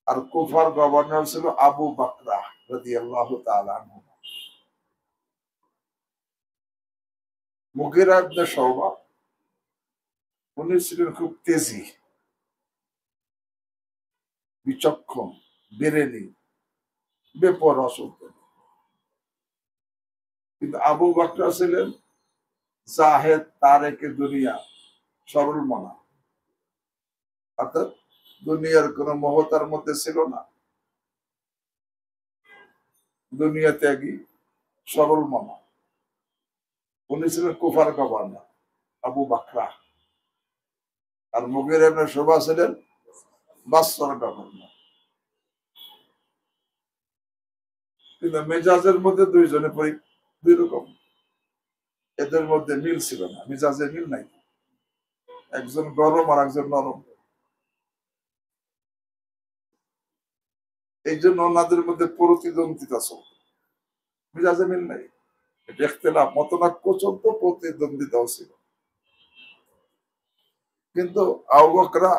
আর কুফার গভর্নর ছিল আবু বকরা রাদিয়াল্লাহু তাআলা আনহু। মুগীরা ইবনে শুবা উনি ছিলেন খুব তেজি, বিচক্ষণ, বেরেনি, বেপরোয়া চলতেন। কিন্তু আবু বকরা ছিলেন জাহেদ তারেকে দুনিয়া, সরল মনা, অর্থাৎ দুনিয়ার কোন মোহ তার মধ্যে ছিল না, দুনিয়া ত্যাগী, সরল মনা। উনি ছিলেন কুফার গভর্নর আবু বকরা, আর মুগীরা ইবনে শুবা ছিলেন বাসরার গভর্নর। কিন্তু মেজাজের মধ্যে দুইজনে দুই রকম, এদের মধ্যে মিল ছিল না, মেজাজে মিল নাই, একজন গরম আর একজন নরম। এই জন্য ওনাদের মধ্যে প্রতিদ্বন্দ্বিতা চলত, মেজাজে মিল নাই, ইখতিলাফ মতনাক্য চলত, প্রতিদ্বন্দ্বিতাও ছিল। কিন্তু আবু বকরা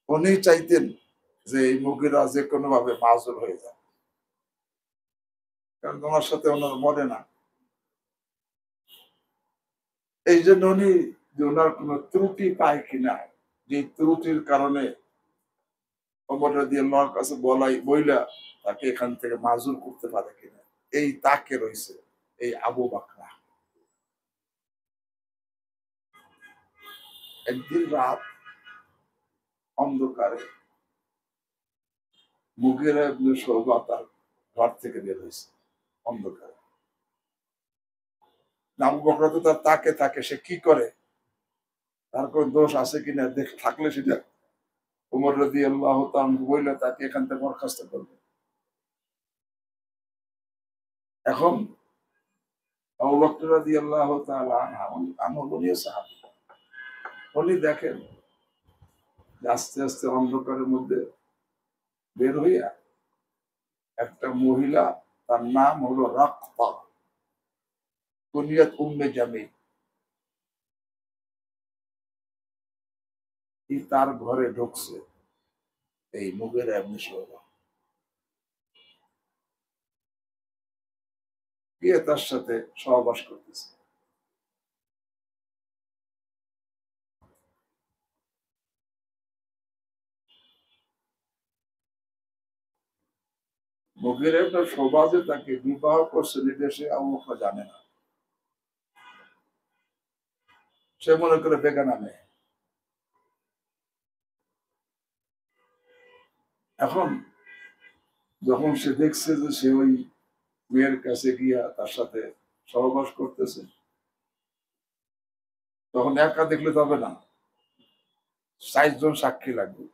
উনি চাইতেন যে এই মুগীরা যে কোনো ভাবে মাযুর হয়ে যায়, কারণ ওনার সাথে ওনার মনে না। এই জন্য উনি যে ওনার কোন ত্রুটি পায় কিনা, যে ত্রুটির কারণে ওমর রাদিয়াল্লাহু আনহুর কাছে বইলা তাকে এখান থেকে মাযুর করতে পারে কিনা, এই তাকে রয়েছে এই আবু বকরা। একদিন রাত অন্ধকারে মুগীরা ইবনে শুবা তার ঘর থেকে বের হয়েছে অন্ধকারে। আবু বকর তো তার তাকে থাকে, সে কি করে, তার কোন দোষ আছে কিনা থাকলে সেটা ওমর রাদিয়াল্লাহু তাআলা আনহু বইলে তাকে এখান থেকে বরখাস্ত করবে। এখন আবু বকর রাদিয়াল্লাহু তাআলা আনহু উনিও সাহাবী, উনি দেখেন আস্তে আস্তে অন্ধকারের মধ্যে বের হইয়া একটা মহিলা, তার নাম হলো রাকবা, কুনিয়াত উম্মে জামিল, তার ঘরে ঢুকছে এই মুগীরা ইবনে শুবা। গিয়ে তার সাথে সহবাস করতেছে। মুগিরা ইবনে শুবা যে তাকে বিবাহ করছেন এটা সে আবু বকর জানে না, সে মনে করে বেগানা মেয়ে। এখন যখন সে দেখছে যে সে ওই মেয়ের কাছে গিয়া তার সাথে সহবাস করতেছে, তখন একা দেখলে তবে না, ৬০ জন সাক্ষী লাগবে।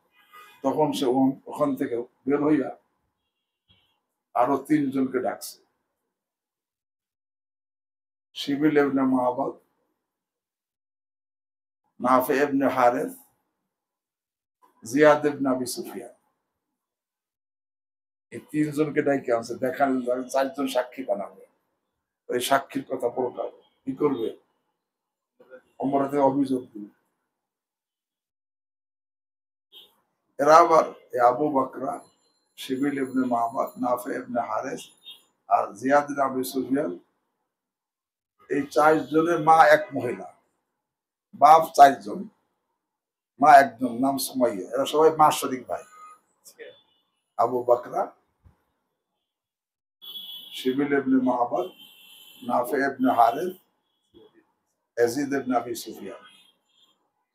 তখন সে ওখান থেকে বের হইয়া আরো ৩ জনকে ডাকছে, শিবিল ইবনে মাহবাদ, নাফে ইবনে হারেস, জিয়াদ ইবনে আবি সুফিয়ান। এই ৩ জনকে ডাইকে আনছে, দেখান ৪ জন সাক্ষী বানাবে, ওই সাক্ষীর কথা প্রকার কি করবে, অমরাতে অভিযোগ দিবে। এরা আবার আবু বকরা, শিবিল ইবনে মাহবাদ, নাফে ইবনে হারেস আর জিয়াদ ইবনে আবি সুফিয়ান, এই ৪ জনের মা এক মহিলা, বাপ ৪ জন, মা একজন, নাম সুমাইয়া। এরা সবাই মা শরিক ভাই। আবু বকরা, শিবিল ইবনে মাহবাদ, নাফে ইবনে হারেস, ইয়াজিদ ইবনে আবি সুফিয়ান।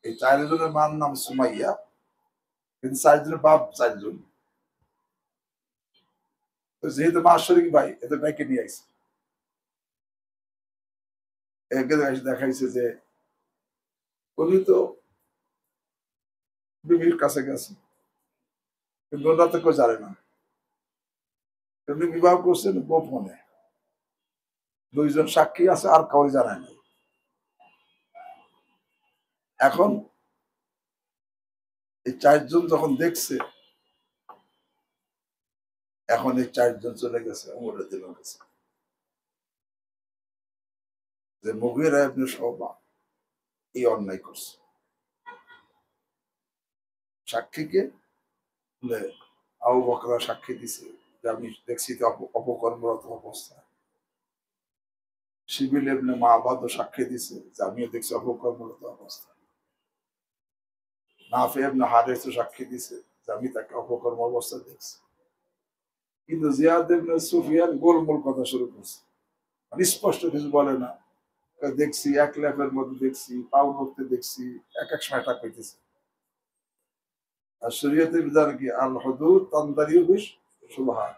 এই ৪ জনের মার নাম সুমাইয়া, কিন্তু ৪ জনের বাপ ৪ জন। যেহেতু মা শরিক ভাই, এদের ভাইকে নিয়ে আইছে। একে দেখাইছে যে উনি তো বিবির কাছে গেছে, কিন্তু ওরা তো কেউ জানে না। উনি বিবাহ করছেন গোপনে, ২ জন সাক্ষী আছে, আর কাউকে জানায় না। এখন এই ৪ জন যখন দেখছে, এখন এই ৪ জন চলে গেছে ওমর রাদিয়াল্লাহু কাছে, যে মুগীরা ইবনে শুবা এই অন্যায় করছে। সাক্ষীকে বলে আবু বকর সাক্ষী দিছে যে আমি দেখছি তো অপকর্মরত অবস্থায়। শিবিল ইবনে মাহবাদও সাক্ষী দিছে যে আমিও দেখছি অপকর্মরত অবস্থায়। নাফে ইবনে হারেসও সাক্ষী দিছে যে আমি তাকে অপকর্ম অবস্থায় দেখছি। কিন্তু জিয়াদ ইবনে সুফিয়ান গোলমোল কথা শুরু করছে, মানে স্পষ্ট কিছু বলে না, দেখছি এক ল্যাপের মধ্যে দেখছি, পাও নড়তে দেখছি, এক এক সময় এটা কইতেছে। আর শরীয়তের বিধান কি, আল হুদুদ তানদারিউ বিশ সুবহান।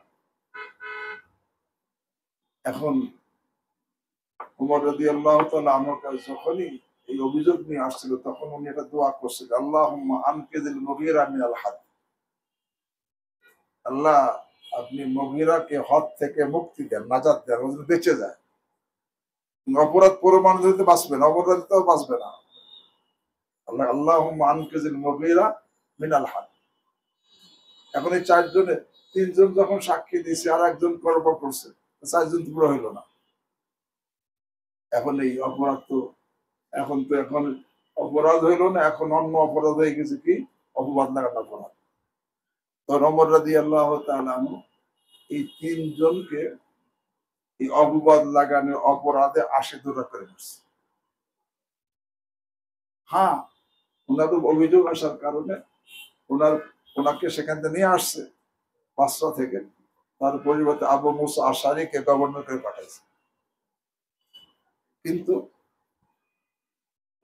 এখন ওমর রাদিয়াল্লাহু তাআলা আমার কাছে যখনই এই অভিযোগ নিয়ে আসছিল, তখন উনি একটা দোয়া করছিল, আল্লাহুম্মা আনকিযিল মুগীরা মিনাল হাদ। আল্লাহ, আপনি মুগীরাকে হদ থেকে মুক্তি দেন, নাজাত দেন, ও যেন বেঁচে যায়। অপরাধ প্রমাণ দিতে বাঁচবে না, অপরাধ তো বাঁচবে না। আল্লাহ, আল্লাহুম্মা আনকিযিল মুগীরা মিনাল হাদ। এখন এই ৪ জনে ৩ জন যখন সাক্ষী দিয়েছে, আর একজন কর্ম করছে, ৪ জন তো পুরো হইল না। এখন এই অপরাধ তো এখন অপরাধ হইল না, এখন অন্য অপরাধ হয়ে গেছে কি, অপবাদ লাগানো অপরাধ। তো ওমর রাদিয়াল্লাহু তাআলা আনহু এই ৩ জনকে এই অপবাদ লাগানোর অপরাধে আশিদুরা করে দিচ্ছে। হ্যাঁ, ওনার অভিযোগ আসার কারণে ওনাকে সেখান থেকে নিয়ে আসছে বাসরা থেকে, তার পরিবর্তে আবু মুসা আশআরীকে গভর্নর করে পাঠাইছে। কিন্তু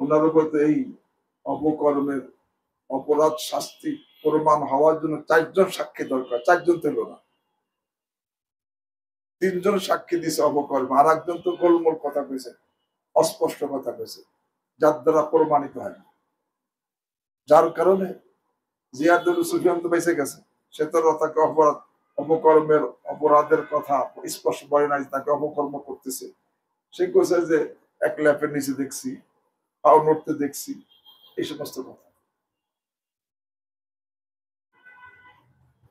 ওনার উপর তো এই অপকর্মের অপরাধ শাস্তি প্রমাণ হওয়ার জন্য ৪ জন সাক্ষী দরকার, ৪ জন তো হলো না। ৩ জন সাক্ষী দিছে অপকর্ম, আর একজন তো গোলমোল কথা কইছে, অস্পষ্ট কথা কইছে, যার দ্বারা প্রমাণিত হয় না। যার কারণে জিয়াদ ইবনে সুফিয়ান তো বেঁচে গেছে, সে তো তাকে অপকর্মের অপরাধের কথা স্পষ্ট বলে নাই, তাকে অপকর্ম করতেছে। সে কইছে যে এক ল্যাপের নিচে দেখছি, পাও নড়তে দেখছি, এই সমস্ত কথা।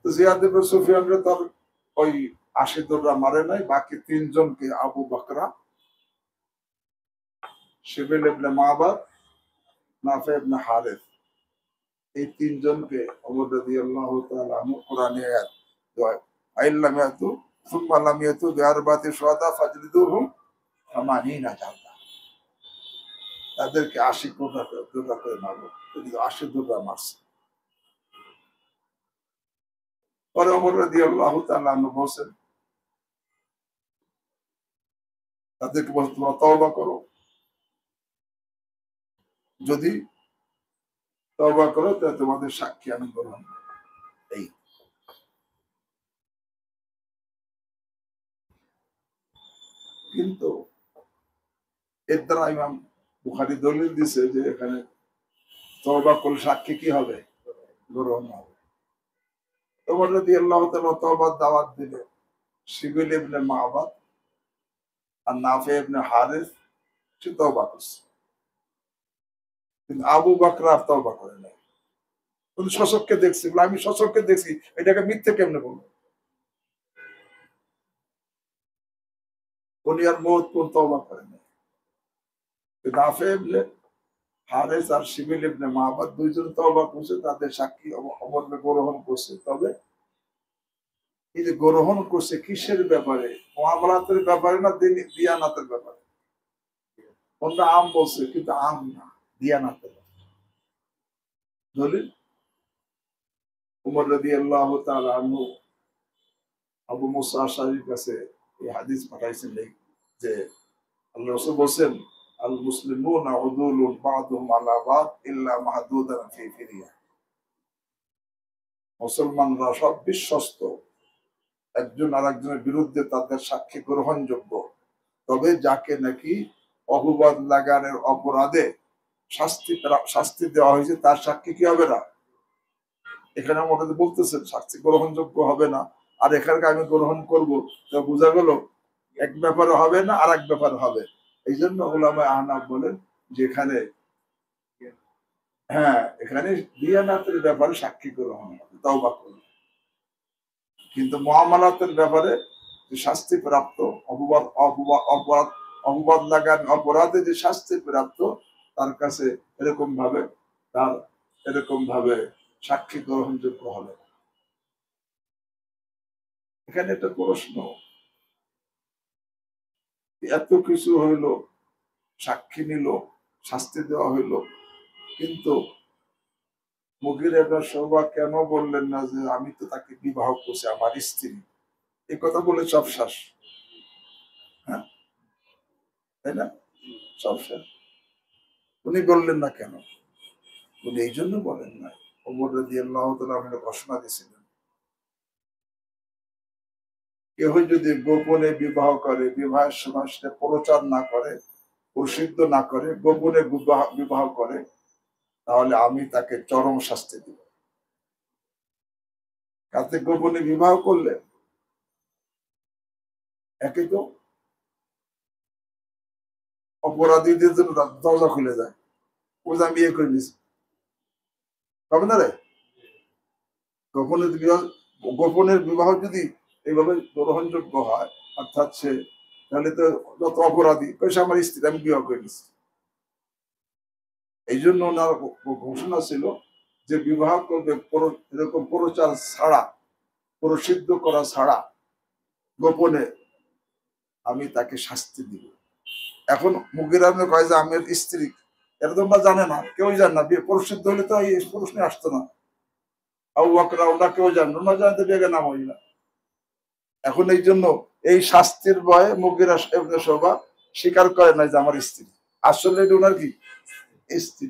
তো জিয়াদ ইবনে সুফিয়ানরে তার ওই আশিদুররা মারে নাই, বাকি ৩ জনকে আবু বকরা, শিবিল ইবনে মাহবাদ, নাফে ইবনে হারেস, এই ৩ জনকে ওমর রাদিয়াল্লাহু তাআলা আনহু কোরআনে আয়াত আইল্লাম ইয়াতু সুম্মা লাম ইয়াতু বিআরবাতি শুহাদা ফাজলিদুহুম 80 জালদা। তাদেরকে 80 দোররা করে মারবো। 80 দোররা মারছে। পরে ওমর রাদিয়াল্লাহু তাআলা আনহু বলছেন, তাদেরকে বলছে তোমরা তওবা করো, যদি তওবা করো তাহলে তোমাদের সাক্ষী আমি গ্রহণ করব। এই কিন্তু এর দ্বারা ইমাম বুখারী দলিল দিছে যে এখানে তওবা করলে সাক্ষী কি হবে? গ্রহণ হবে। ওমর রাদিয়াল্লাহু তাআলা তওবার দাওয়াত দিলে শিবিল ইবনে মা'বাদ আর নাফি ইবনে হারিস সে তওবা করছে, কিন্তু আবু বকর আর তওবা করে নাই। কিন্তু শশককে দেখছি, আমি শশককে দেখছি, এটাকে মিথ্যে কেমনে বলবো? উনি আর মওত কোন তওবা করেন নাই। নাফি ইবনে হারিস আর শিবিল ইবনে মা'বাদ দুইজন তওবা করছে, তাদের সাক্ষী ওমর গ্রহণ করছে। তবে এই যে গ্রহণ করছে কিসের ব্যাপারে? মুআমালাতের ব্যাপারে না দিয়ানাতের ব্যাপারে? ওটা আম বলছে, কিন্তু আম না, দিয়ানাতের দলিল। উমর রাদিয়াল্লাহু তাআলা আনহু আবু মুসা আশআরীর কাছে এই হাদিস পাঠাইছেন যে আল্লাহ রাসূল বলেন, আল মুসলিমুনা উদুলুন বা'দুহুম আলা বা'দ ইল্লা মাহদুদান ফি ফিরিয়া। মুসলমানরা সব বিশ্বস্ত, একজন আরেকজনের বিরুদ্ধে তাদের সাক্ষী গ্রহণযোগ্য, তবে যাকে নাকি অপবাদ লাগানোর অপরাধে শাস্তি দেওয়া হয়েছে তার সাক্ষী কি হবে না? এখানে আমাদের বলতেছেন শাস্তি গ্রহণযোগ্য হবে না, আর এখানে আমি গ্রহণ করবো, তো বোঝা গেল এক ব্যাপারে হবে না আর এক ব্যাপারে হবে। এই জন্য উলামায়ে আহনাফ বলেন যে এখানে, হ্যাঁ, এখানে দিয়ানাতের ব্যাপারে সাক্ষী গ্রহণ হবে, তওবা করবে, কিন্তু মুআমালাতের ব্যাপারে যে শাস্তি প্রাপ্ত অপবাদ লাগান অপরাধে যে শাস্তি প্রাপ্ত, তার কাছে এরকম ভাবে সাক্ষী গ্রহণযোগ্য হবে। এখানে একটা প্রশ্ন, এত কিছু হইল, সাক্ষী নিল, শাস্তি দেওয়া হইল, কিন্তু মুগীরা ইবনে শুবা কেন বললেন না যে আমি তো তাকে বিবাহ করছি, আমার স্ত্রী? এই কথা বলে সব শেষ, হ্যাঁ, তাই না? সব শেষ। উনি বললেন না কেন? উনি এই জন্য বলেন না, ওমর রাদিয়াল্লাহু তাআলা ঘোষণা দিয়েছিলেন, কেউ যদি গোপনে বিবাহ করে, বিবাহের সময় সেটা প্রচার না করে, প্রসিদ্ধ না করে, গোপনে বিবাহ করে, তাহলে আমি তাকে চরম শাস্তি দিব। কাছে গোপনে বিবাহ করলে একে তো অপরাধীদের জন্য দরজা খুলে যায়, ও যে আমি বিয়ে করে নিছি, হবে না রে? গোপনের বিবাহ যদি এইভাবে গ্রহণযোগ্য হয়, অর্থাৎ সে, তাহলে তো যত অপরাধী সে আমার স্ত্রী, আমি বিবাহ করে নিছি। এই জন্য ওনার ঘোষণা ছিল যে বিবাহ করবে এরকম প্রচার ছাড়া, প্রসিদ্ধ করা ছাড়া, গোপনে, আমি তাকে শাস্তি দিব। এখন মুগীরা কয় যে আমি স্ত্রী, এটা তোমরা জানে না, কেউই জানে না, বিয়ে প্রসিদ্ধ হলে তো এই প্রশ্নে আসতো না। আবু বকর ওরা কেউ জানতো না, জানতে বেগে নাম হই না। এখন এই জন্য এই শাস্তির ভয়ে মুগীরা ইবনে শুবা স্বীকার করে নাই যে আমার স্ত্রী, আসলে এটা ওনার কি স্ত্রী।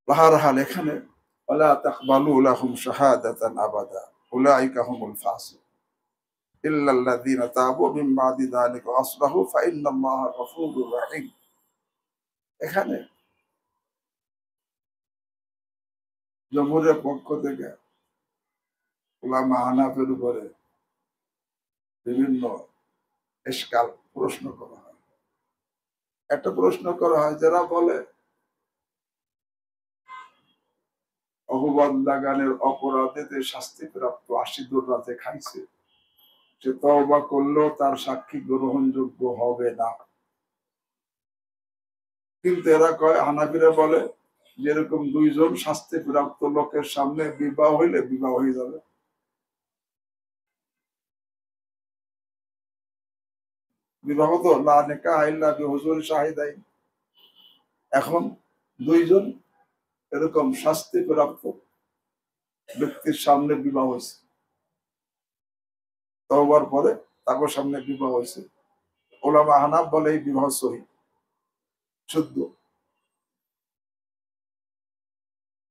বাহরহাল এখানে ওয়ালা তাকবালু লাহুম শাহাদাতান আবাদা উলাইকা হুমুল ফাসিকুন ইল্লাল্লাযীনা তাবু মিন বাদি যালিকা ওয়া আসলাহু ফাইন্নাল্লাহা গফুরুর রাহিম। এখানে জমহুরের পক্ষ থেকে উলামা হানাফের উপরে বিভিন্ন ইশকাল প্রশ্ন করা হয়। একটা প্রশ্ন করা হয়, যারা বলে অপবাদ লাগানোর অপরাধে শাস্তি প্রাপ্ত ৮০ দোররাতে খাইছে, সে তওবা করলেও তার সাক্ষী গ্রহণযোগ্য হবে না। কিন্তু এরা কয়, হানাফিরা বলে যেরকম দুইজন শাস্তি প্রাপ্ত লোকের সামনে বিবাহ হইলে বিবাহ হয়ে যাবে। বিবাহ তো লা নিকাহ ইল্লা বিহুজুরি শাহিদাইন। এখন দুইজন এরকম শাস্তি প্রাপ্ত ব্যক্তির সামনে বিবাহ হয়েছে, তওবার পরে তাদের সামনে বিবাহ হয়েছে, ওলামা হানাফ বলে এই বিবাহ সহিহ শুদ্ধ।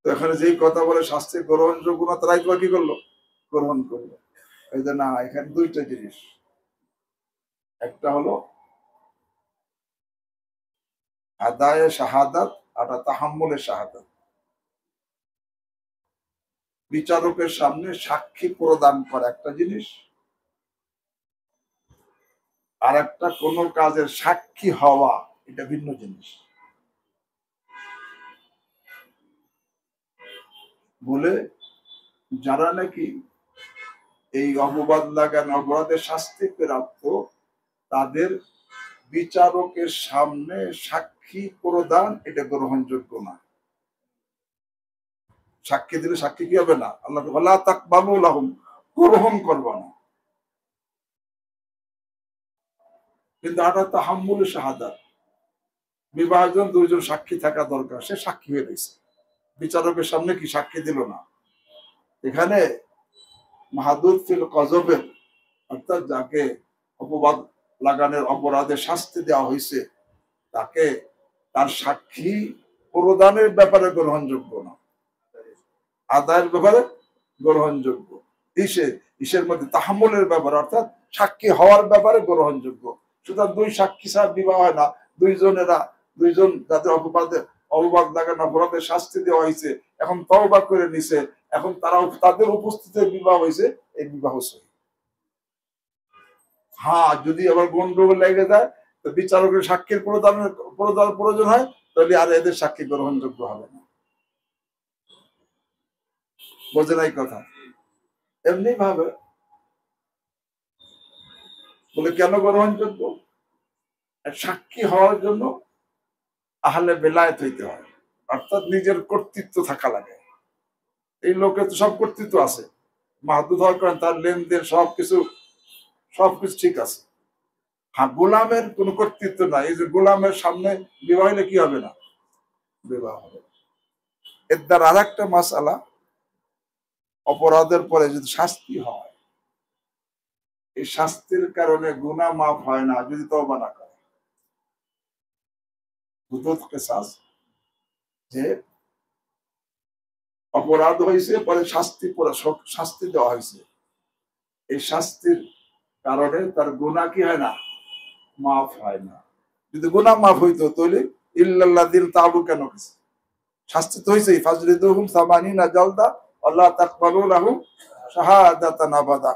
তো এখানে যেই কথা বলে শাস্তি গ্রহণযোগ্য না, তারাই তো কি করলো, গ্রহণ করলো। এই যে না, এখানে দুইটা জিনিস, একটা হলো আদায়ে শাহাদাত আর তাহাম্মুলে শাহাদাত। বিচারকের সামনে সাক্ষী প্রদান করা একটা জিনিস, আর একটা কোন কাজের সাক্ষী হওয়া, এটা ভিন্ন জিনিস। বলে যারা নাকি এই অপবাদ লাগান অপরাধের শাস্তি প্রাপ্ত, তাদের বিচারকের সামনে সাক্ষী প্রদান এটা গ্রহণযোগ্য না। সাক্ষী দিলে সাক্ষী কি হবে না, আল্লাহ ওয়ালা তাকবালু লাহুম, গ্রহণ করবে না। কিন্তু এটা তাহাম্মুলে শাহাদাত, বিবাহের জন্য দুইজন সাক্ষী থাকা দরকার, সে সাক্ষী হয়ে রয়েছে, বিচারকের সামনে কি সাক্ষী দিল না। এখানে মাহাদুদ ফিল কজবের, অর্থাৎ যাকে অপবাদ লাগানোর অপরাধে শাস্তি দেওয়া হয়েছে, তাকে তার সাক্ষী প্রদানের ব্যাপারে গ্রহণযোগ্য না, আদায়ের ব্যাপারে গ্রহণযোগ্য। ইসের মধ্যে তাহাম্মুলের ব্যাপারে অর্থাৎ সাক্ষী হওয়ার ব্যাপারে গ্রহণযোগ্য। সুতরাং দুই সাক্ষী ছাড়া বিবাহ হয় না। দুইজন যাদের অপবাদ লাগানো অপরাধের শাস্তি দেওয়া হয়েছে, এখন তওবা করে নিছে, এখন তাদের উপস্থিতিতে বিবাহ হয়েছে, এই বিবাহ সহিহ। হ্যাঁ, যদি আবার গন্ডগোল লেগে যায়, তো বিচারকের সাক্ষীর প্রয়োজন হয়, তাহলে আর এদের সাক্ষী গ্রহণযোগ্য হবে না। বোঝে নাই কথা। এমনি ভাবে বলে কেন গ্রহণযোগ্য, সাক্ষী হওয়ার জন্য আহলে বেলায়েত হইতে হয়, অর্থাৎ নিজের কর্তৃত্ব থাকা লাগে। এই লোকের তো সব কর্তৃত্ব আছে, মাহদুদ হওয়ার কারণে তার লেনদেন সবকিছু ঠিক আছে। হ্যাঁ, গোলামের কোন কর্তৃত্ব নাই। এই যে গোলামের সামনে বিবাহ হলে কি হবে না, বিবাহ হবে। এর দ্বারা আর একটা মাসআলা, অপরাধের পরে যদি শাস্তি হয়, এই শাস্তির কারণে গুনাহ মাফ হয় না যদি তওবা না করে। হুদুদ কিসাস, যে অপরাধ হয়েছে পরে শাস্তি দেওয়া হয়েছে, এই শাস্তির কারণে তার গুনাহ কি হয় না, মাফ হয় না। যদি গুনাহ মাফ হইতো তাহলে ইল্লাল্লাযিন তাবু কেন কিছু শাস্তি তো হয়েছে, ফাজরিদুহুম সামানিনা জালদা আল্লাহ তাকবালু লাহুম শাহাদাতান আবাদা,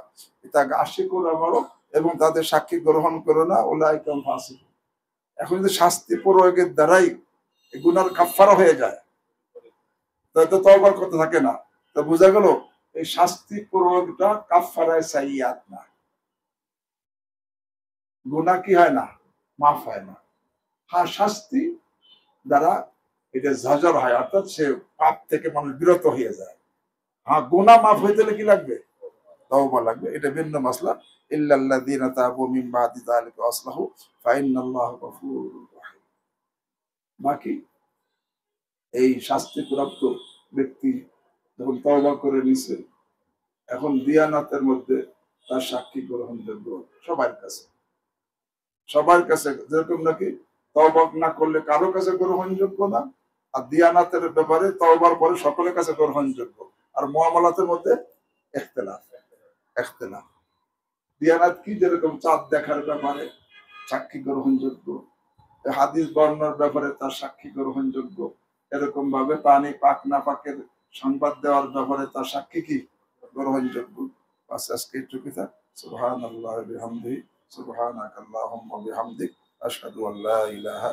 তাকে ৮০ কোড়া মারো এবং তাদের সাক্ষী গ্রহণ করো না, উলাইকা ফাসিকুন। এখন যদি শাস্তি প্রয়োগের দ্বারাই গুনার কাফফারা হয়ে যায়, তাহলে তো তওবার কথা থাকে না। তো বোঝা গেল এই শাস্তি প্রয়োগটা কাফফারায়ে সাইয়্যাত না, গুনাহ কি হয় না, মাফ হয় না। হ্যাঁ, শাস্তি দ্বারা এটা জাজর হয়, অর্থাৎ সে পাপ থেকে মানুষ বিরত হয়ে যায়। হ্যাঁ, গুনাহ মাফ হইতে হলে কি লাগবে, তওবা লাগবে। এটা ভিন্ন মাসলা। ইল্লাল্লাযীনা তাবু মিন বাদি যালিকা আসলাহু ফাইন্নাল্লাহা গফুরুর রাহিম। বাকি এই শাস্তিপ্রাপ্ত ব্যক্তি যখন তওবা করে নিছে, এখন দিয়ানাতের মধ্যে তার সাক্ষী গ্রহণযোগ্য সবার কাছে যেরকম নাকি তওবা না করলে কারো কাছে গ্রহণযোগ্য না, আর দিয়ানাতের ব্যাপারে তওবার পরে সকলের কাছে গ্রহণযোগ্য। আর মুআমালাতের মধ্যে ইখতিলাফ। দিয়ানাত কি, যেরকম চাঁদ দেখার ব্যাপারে সাক্ষী গ্রহণযোগ্য, হাদিস বর্ণনার ব্যাপারে তার সাক্ষী গ্রহণযোগ্য, এরকম ভাবে পানি পাক না পাকের সংবাদ দেওয়ার ব্যাপারে তার সাক্ষী কি গ্রহণযোগ্য। আজকে একটু থাক। সুবহানাল্লাহি ওয়া বিহামদিহি, সুবহানাকাল্লাহুম্মা ওয়া বিহামদিক, আশহাদু আল্লা ইলাহা